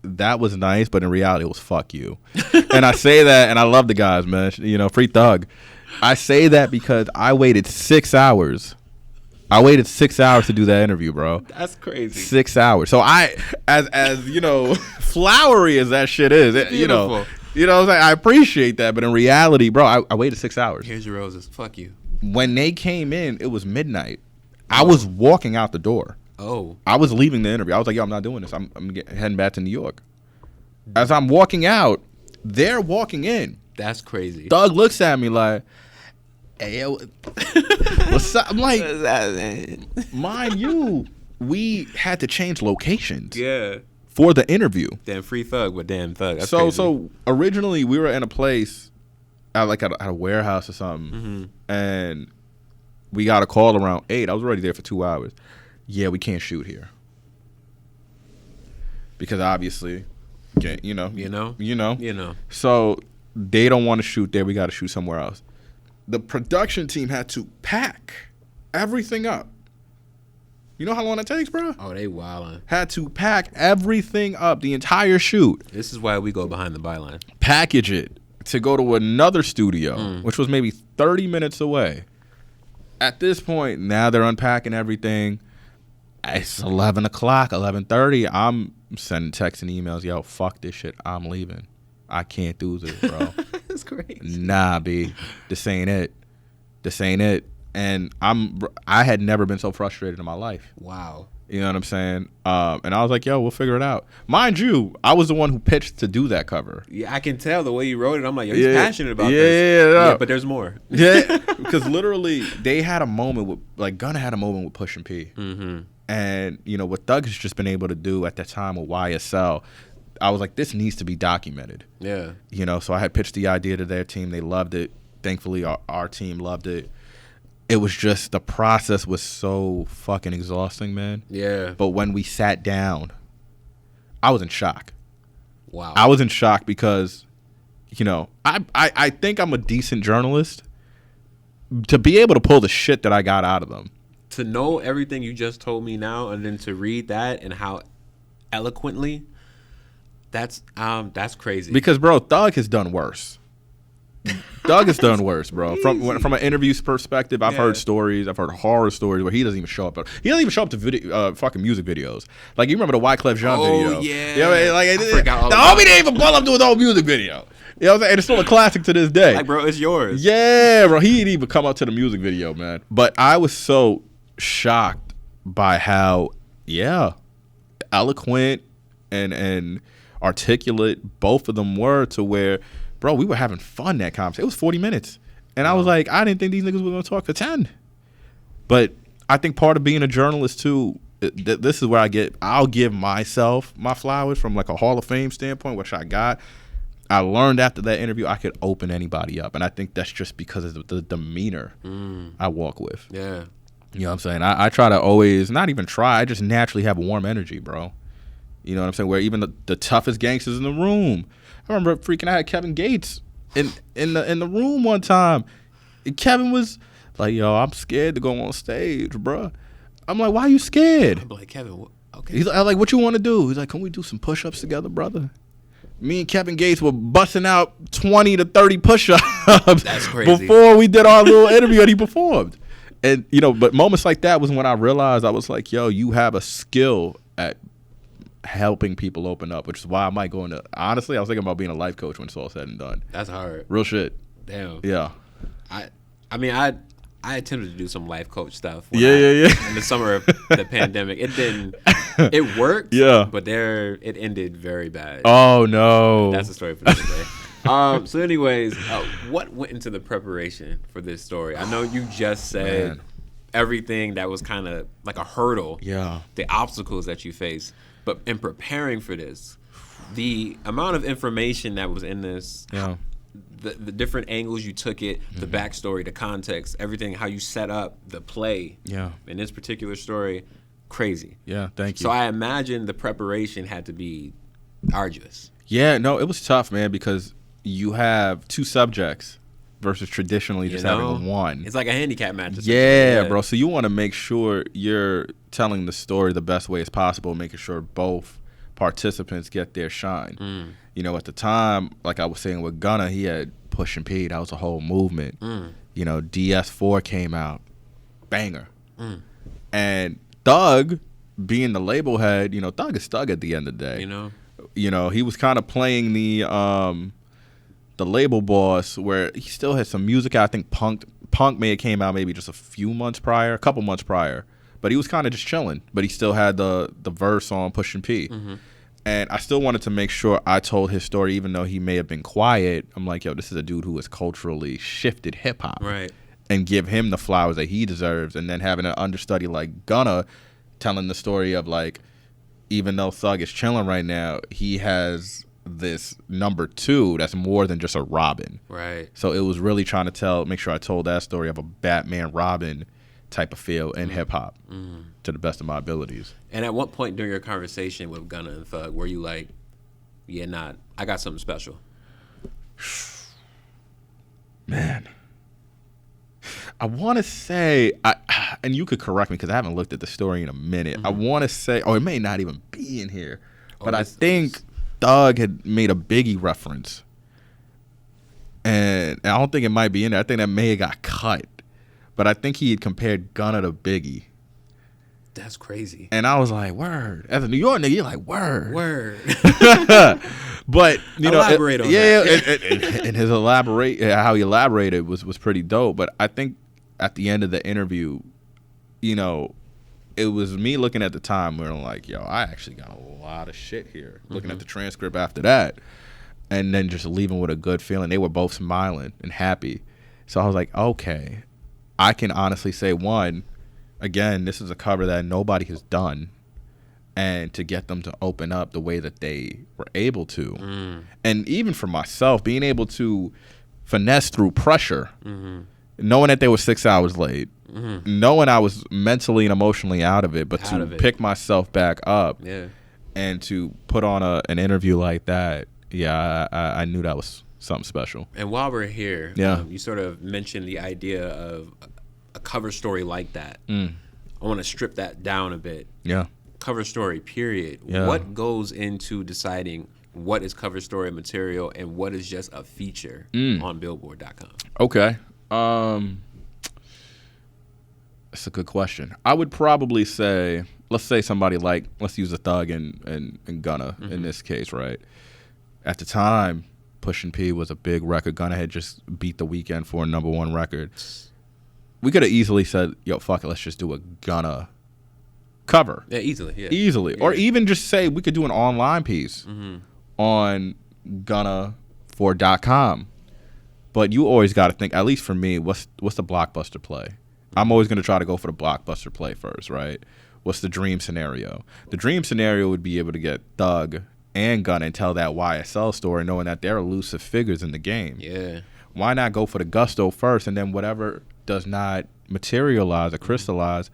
that was nice, but in reality, it was fuck you. And I say that, and I love the guys, man. You know, free thug. I say that because I waited 6 hours. I waited 6 hours to do that interview, bro. That's crazy. 6 hours. So as you know, flowery as that shit is, you know what I'm saying? I appreciate that, but in reality, bro, I waited 6 hours. Here's your roses. Fuck you. When they came in, it was midnight. I was walking out the door. Oh. I was leaving the interview. I was like, yo, I'm not doing this. I'm heading back to New York. As I'm walking out, they're walking in. That's crazy. Doug looks at me like, hey, yo, what's up? I'm like, mind you, we had to change locations. Yeah. For the interview. Damn free thug, but damn thug. That's so crazy. So originally we were in a place, at a warehouse or something, and we got a call around 8. I was already there for 2 hours. Yeah, we can't shoot here because obviously, you know. So they don't want to shoot there. We got to shoot somewhere else. The production team had to pack everything up. You know how long that takes, bro? Oh, they wildin'. Had to pack everything up, the entire shoot. This is why we go behind the byline. Package it to go to another studio, which was maybe 30 minutes away. At this point, now they're unpacking everything. It's 11 o'clock, 11:30. I'm sending texts and emails. Yo, fuck this shit. I'm leaving. I can't do this, bro. That's crazy. Nah, B. This ain't it. This ain't it. And I had never been so frustrated in my life. Wow. You know what I'm saying? And I was like, yo, we'll figure it out. Mind you, I was the one who pitched to do that cover. Yeah, I can tell the way you wrote it. I'm like, yo, he's passionate about this. Yeah, but there's more. Yeah, because literally they had a moment with, like, Gunna had a moment with Push and P. And, you know, what Thug has just been able to do at that time with YSL, I was like, this needs to be documented. Yeah. You know, so I had pitched the idea to their team. They loved it. Thankfully, our team loved it. It was just, the process was so fucking exhausting, man. Yeah. But when we sat down, I was in shock. Wow. I was in shock because, you know, I think I'm a decent journalist. To be able to pull the shit that I got out of them. To know everything you just told me now, and then to read that and how eloquently, that's crazy. Because, bro, Thug has done worse. Doug has done worse, bro. From an interviews perspective, I've Yeah. heard stories. I've heard horror stories where he doesn't even show up. He doesn't even show up to video, fucking music videos. Like, you remember the Wyclef Jean video? Yeah. You know what I mean? Like, I forgot all the about homie didn't even pull up to his own music video. You know what I'm saying? And it's still a classic to this day. Like, bro, it's yours. Yeah, bro. He didn't even come up to the music video, man. But I was so shocked by how, eloquent and articulate both of them were, to where, bro, we were having fun that conversation. It was 40 minutes. And I was like, I didn't think these niggas were going to talk for 10. But I think part of being a journalist, too, this is where I'll give myself my flowers from like a Hall of Fame standpoint, which I got. I learned after that interview I could open anybody up. And I think that's just because of the demeanor I walk with. Yeah. You know what I'm saying? I try to always, not even try, I just naturally have warm energy, bro. You know what I'm saying? Where even the toughest gangsters in the room. I remember I had Kevin Gates in the room one time. And Kevin was like, yo, I'm scared to go on stage, bro. I'm like, why are you scared? I'm like, Kevin, okay. He's like, what you want to do? He's like, can we do some push-ups together, brother? Me and Kevin Gates were busting out 20 to 30 push-ups. That's crazy. Before we did our little interview and he performed. And, you know, but moments like that was when I realized, I was like, yo, you have a skill at helping people open up, which is why I might go into, honestly, I was thinking about being a life coach when it's all said and done. That's hard. Real shit. Damn. Yeah. I mean, I attempted to do some life coach stuff. Yeah. In the summer of the pandemic. It didn't, it worked. Yeah. But it ended very bad. Oh, no. That's the story for another day. So anyways, what went into the preparation for this story? I know you just said everything that was kind of like a hurdle. Yeah. The obstacles that you face. But in preparing for this, the amount of information that was in this, the different angles you took it, the backstory, the context, everything, how you set up the play in this particular story, crazy. Yeah, thank you. So I imagine the preparation had to be arduous. Yeah, no, it was tough, man, because you have two subjects versus traditionally just having one. It's like a handicap match. Yeah, bro. So you want to make sure you're telling the story the best way as possible, making sure both participants get their shine. You know, at the time, like I was saying with Gunna, he had Push and P. That was a whole movement. You know, DS4 came out. Banger. And Thug, being the label head, you know, Thug is Thug at the end of the day. You know, he was kind of playing the label boss, where he still had some music. I think Punk may have came out maybe just a couple months prior, but he was kind of just chilling. But he still had the verse on Push and P. And I still wanted to make sure I told his story, even though he may have been quiet. I'm like, yo, this is a dude who has culturally shifted hip hop, right? And give him the flowers that he deserves. And then having an understudy like Gunna telling the story of, like, even though Thug is chilling right now, he has this number 2 that's more than just a Robin. Right. So it was really trying to make sure I told that story of a Batman Robin type of feel in hip hop to the best of my abilities. And at what point during your conversation with Gunna and Thug were you like, I got something special? Man, I want to say, and you could correct me because I haven't looked at the story in a minute. I want to say, it may not even be in here, but I think Thug had made a Biggie reference. And I don't think it might be in there. I think that may have got cut. But I think he had compared Gunna to Biggie. That's crazy. And I was like, word. As a New York nigga, you're like, word. But, you know, elaborate on that. And his how he elaborated was pretty dope. But I think at the end of the interview, you know, it was me looking at the time where I'm like, yo, I actually got a lot of shit here. Looking at the transcript after that. And then just leaving with a good feeling. They were both smiling and happy. So I was like, okay, I can honestly say, one, again, this is a cover that nobody has done. And to get them to open up the way that they were able to. And even for myself, being able to finesse through pressure, knowing that they were 6 hours late, knowing I was mentally and emotionally out of it, but to pick myself back up and to put on an interview like that, I knew that was something special. And while we're here, you sort of mentioned the idea of a cover story like that. I want to strip that down a bit. Cover story, period. What goes into deciding what is cover story material and what is just a feature on Billboard.com? Okay. That's a good question. I would probably say, let's say somebody like, let's use a Thug and Gunna in this case, right? At the time, Pushin P was a big record. Gunna had just beat The Weeknd for a #1 record. We could have easily said, yo, fuck it, let's just do a Gunna cover. Yeah, easily. Yeah. Easily. Yeah. Or even just say we could do an online piece on Gunna for .com. But you always got to think, at least for me, what's the blockbuster play? I'm always going to try to go for the blockbuster play first, right? What's the dream scenario? The dream scenario would be able to get Thug and Gunna and tell that YSL story, knowing that they're elusive figures in the game. Yeah. Why not go for the gusto first, and then whatever does not materialize or crystallize,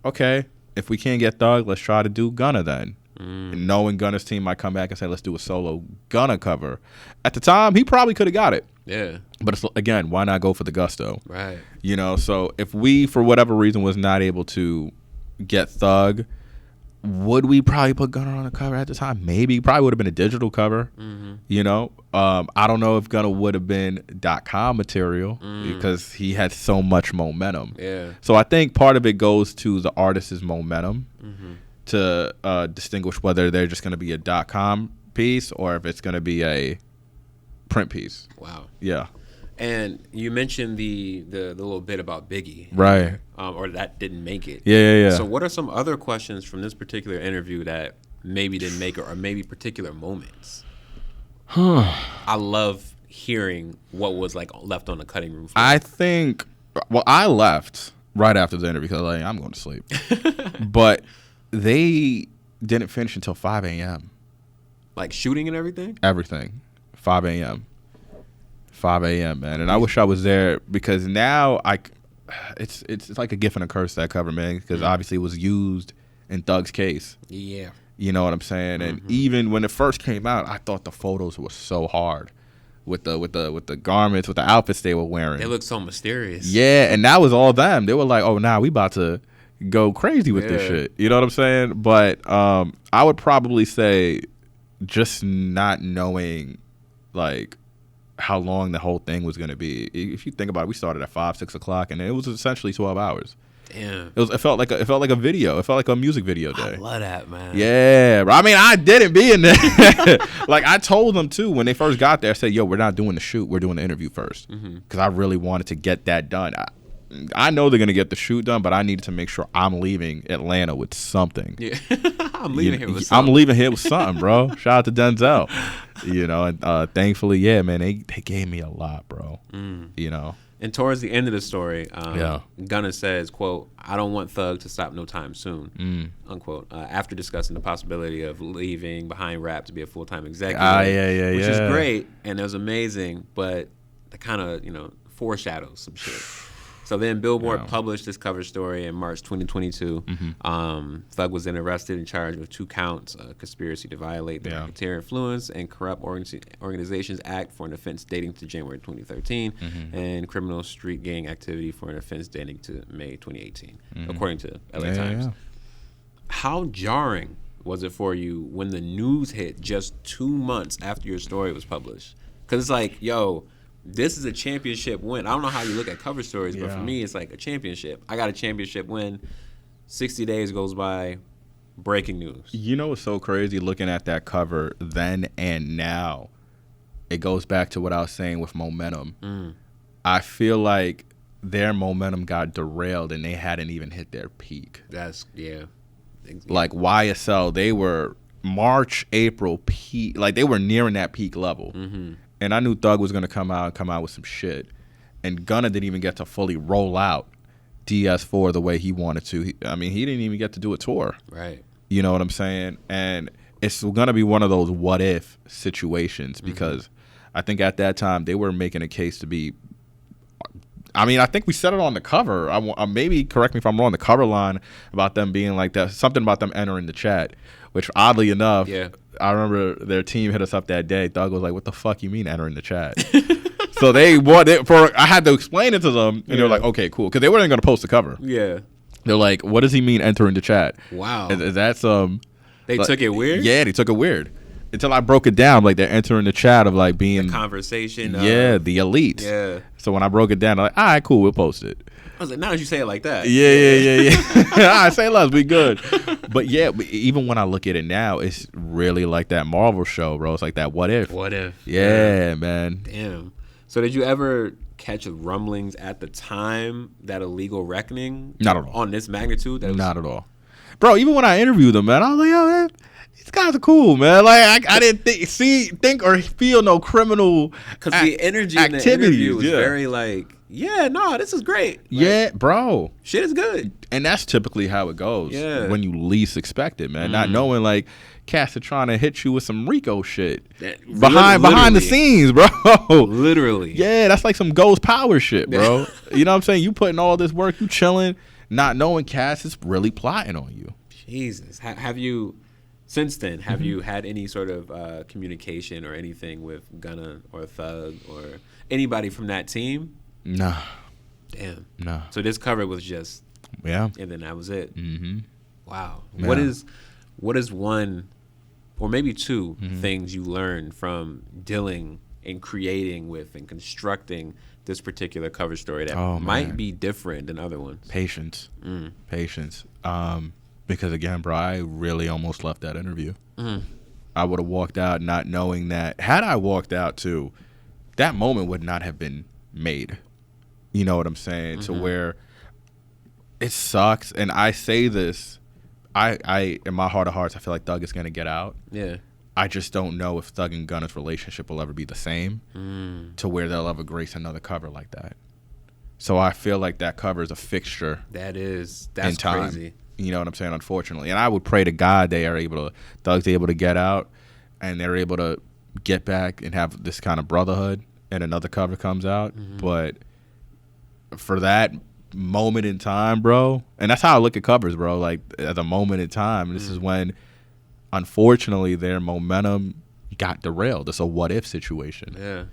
okay, if we can't get Thug, let's try to do Gunna then. And knowing Gunna's team might come back and say, let's do a solo Gunna cover. At the time, he probably could have got it. Yeah. But it's, again, why not go for the gusto? Right. You know, so if we, for whatever reason, was not able to get Thug, would we probably put Gunna on the cover at the time? Maybe. Probably would have been a digital cover. You know, I don't know if Gunna would have been .com material because he had so much momentum. Yeah. So I think part of it goes to the artist's momentum to distinguish whether they're just going to be a .com piece or if it's going to be a print piece. Wow. Yeah. And you mentioned the little bit about Biggie. Right. Or that didn't make it. Yeah. So what are some other questions from this particular interview that maybe didn't make it, or maybe particular moments? I love hearing what was like left on the cutting room floor. I think, well, I left right after the interview because I'm going to sleep. But they didn't finish until 5 a.m. Like shooting and everything? Everything. 5 a.m. 5 a.m., man. And I wish I was there because now it's like a gift and a curse, that cover, man, because obviously it was used in Thug's case. Yeah. You know what I'm saying? And even when it first came out, I thought the photos were so hard with the garments, with the outfits they were wearing. They look so mysterious. Yeah, and that was all them. They were like, oh, nah, we about to go crazy with this shit. You know what I'm saying? But I would probably say just not knowing, like, how long the whole thing was going to be. If you think about it, we started at 5, 6 o'clock, and it was essentially 12 hours. Damn. It felt like a video. It felt like a music video day. I love that, man. Yeah, I mean, I didn't be in there. Like, I told them too when they first got there. I said, "Yo, we're not doing the shoot. We're doing the interview first because I really wanted to get that done. I know they're gonna get the shoot done, but I needed to make sure I'm leaving Atlanta with something. Yeah, I'm leaving here with something. I'm leaving here with something, bro. Shout out to Denzel. You know, and thankfully, yeah, man, they gave me a lot, bro. You know. And towards the end of the story, Gunna says, quote, "I don't want Thug to stop no time soon," unquote, after discussing the possibility of leaving behind rap to be a full-time executive, which is great, and it was amazing, but that kind of, foreshadows some shit. So then Billboard published this cover story in March 2022. Thug was then arrested and charged with 2 counts, conspiracy to violate the Racketeer Influence and Corrupt Organizations Act for an offense dating to January 2013, and criminal street gang activity for an offense dating to May 2018, according to LA Times. How jarring was it for you when the news hit just 2 months after your story was published? Because it's like, yo, this is a championship win. I don't know how you look at cover stories, but for me, it's like a championship. I got a championship win. 60 days goes by, breaking news. You know what's so crazy looking at that cover then and now? It goes back to what I was saying with momentum. I feel like their momentum got derailed and they hadn't even hit their peak. Like YSL, they were March, April peak. Like they were nearing that peak level. And I knew Thug was going to come out with some shit. And Gunna didn't even get to fully roll out DS4 the way he wanted to. He didn't even get to do a tour. Right. You know what I'm saying? And it's going to be one of those what-if situations because I think at that time they were making a case to be... I think we said it on the cover. Maybe, correct me if I'm wrong, the cover line about them being like that, something about them entering the chat, which oddly enough... I remember their team hit us up that day. Thug was like, "What the fuck you mean entering the chat?" So I had to explain it to them, and they were like, "Okay, cool," because they weren't going to post the cover. Yeah, they're like, "What does he mean entering the chat?" Wow, is that They took it weird. Yeah, they took it weird. until I broke it down. Like they're entering the chat of like being The conversation. the elite. Yeah. So when I broke it down, I'm like, all right, cool, we'll post it. I was like, now that you say it like that. Yeah. All right, say less, we good. But yeah, even when I look at it now, it's really like that Marvel show, bro. It's like that What If. What if? Yeah, man. Damn. So did you ever catch rumblings at the time that a legal reckoning? Not at all. On this magnitude? Not at all. Bro, even when I interviewed them, man, I was like, yo, man, these guys are cool, man. Like, I didn't think or feel no criminal Because the energy in the interview was very like, yeah, no, this is great. Like, yeah, bro. Shit is good. And that's typically how it goes when you least expect it, man. Not knowing, like, cats are trying to hit you with some Rico shit behind the scenes, bro. Literally. Yeah, that's like some ghost power shit, bro. You know what I'm saying? You putting all this work, you chilling, not knowing cats is really plotting on you. Jesus. Have you, since then, have you had any sort of communication or anything with Gunna or Thug or anybody from that team? Nah. Damn. Nah. So this cover was just, yeah, and then that was it. Mm-hmm. Wow. Yeah. What is one or maybe two things you learned from dealing and creating with and constructing this particular cover story that might be different than other ones? Patience. Patience. Because again, bro, I really almost left that interview. I would have walked out not knowing that. Had I walked out too, that moment would not have been made. You know what I'm saying? To where it sucks. And I say this, I in my heart of hearts, I feel like Thug is going to get out. Yeah. I just don't know if Thug and Gunna's relationship will ever be the same to where they'll ever grace another cover like that. So I feel like that cover is a fixture. That's crazy. You know what I'm saying? Unfortunately. And I would pray to God Thug's able to get out and they're able to get back and have this kind of brotherhood and another cover comes out. But for that moment in time, bro, and that's how I look at covers, bro, like at a moment in time, this is when unfortunately their momentum got derailed. It's a what if situation. Yeah.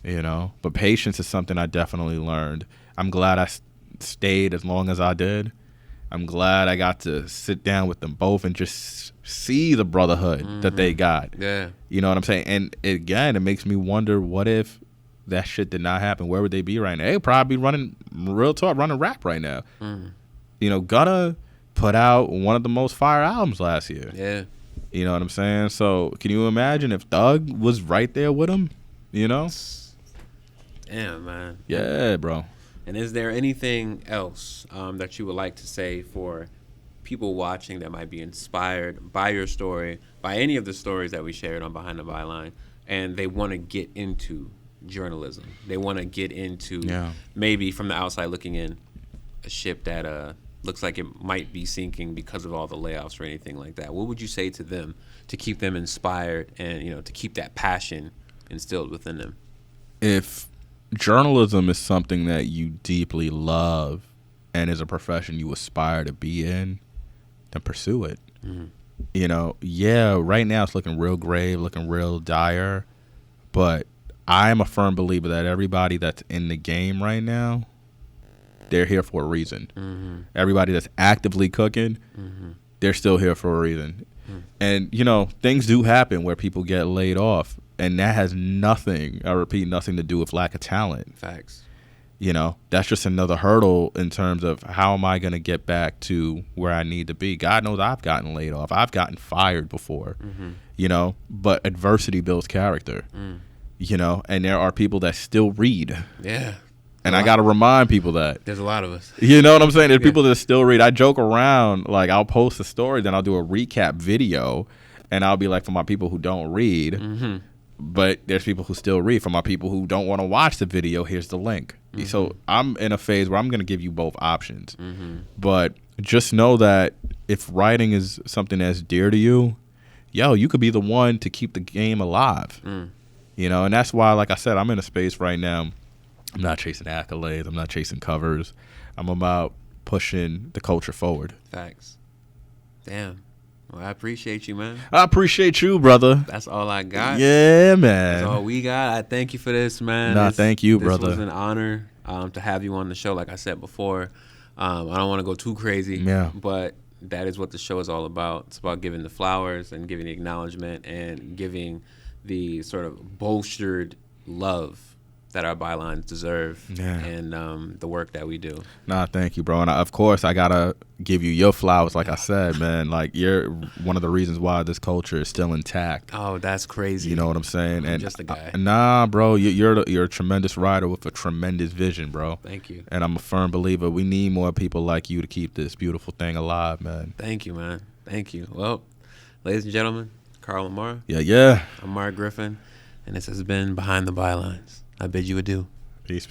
You know, but patience is something I definitely learned. I'm glad I stayed as long as I did. I'm glad I got to sit down with them both and just see the brotherhood that they got. Yeah. You know what I'm saying? And again, it makes me wonder, what if that shit did not happen? Where would they be right now? They'd probably be running rap right now. You know, Gunna put out one of the most fire albums last year. Yeah. You know what I'm saying? So can you imagine if Thug was right there with him? You know? Damn, man. Yeah, bro. And is there anything else that you would like to say for people watching that might be inspired by your story, by any of the stories that we shared on Behind the Byline, and they want to get into journalism? They want to get into maybe from the outside looking in a ship that looks like it might be sinking because of all the layoffs or anything like that. What would you say to them to keep them inspired and, you know, to keep that passion instilled within them? If journalism is something that you deeply love and is a profession you aspire to be in, then pursue it. You know, right now it's looking real grave, looking real dire, but I am a firm believer that everybody that's in the game right now, they're here for a reason. Everybody that's actively cooking, they're still here for a reason. And, you know, things do happen where people get laid off. And that has nothing to do with lack of talent. Facts. You know, that's just another hurdle in terms of how am I going to get back to where I need to be. God knows I've gotten laid off. I've gotten fired before, you know, but adversity builds character, you know, and there are people that still read. Yeah. And I got to remind people that. There's a lot of us. You know what I'm saying? There's people that still read. I joke around, like I'll post a story, then I'll do a recap video, and I'll be like, for my people who don't read, but there's people who still read. For my people who don't want to watch the video, here's the link. So I'm in a phase where I'm going to give you both options. But just know that if writing is something that's dear to you, you could be the one to keep the game alive. You know, and that's why, like I said, I'm in a space right now. I'm not chasing accolades. I'm not chasing covers. I'm about pushing the culture forward. Facts. Damn. Well, I appreciate you, man. I appreciate you, brother. That's all I got. Yeah, man. That's all we got. I thank you for this, man. Nah, thank you, brother. This was an honor to have you on the show. Like I said before, I don't want to go too crazy. Yeah. But that is what the show is all about. It's about giving the flowers and giving the acknowledgement and giving the sort of bolstered love that our bylines deserve, and the work that we do. Nah, thank you, bro. And of course, I gotta give you your flowers. Like I said, man, like you're one of the reasons why this culture is still intact. Oh, that's crazy. You know what I'm saying? I'm just a guy. Nah, bro, you're a tremendous writer with a tremendous vision, bro. Thank you. And I'm a firm believer we need more people like you to keep this beautiful thing alive, man. Thank you, man. Thank you. Well, ladies and gentlemen, Carl Lamarre. Yeah. I'm Mark Griffin, and this has been Behind the Bylines. I bid you adieu. Peace.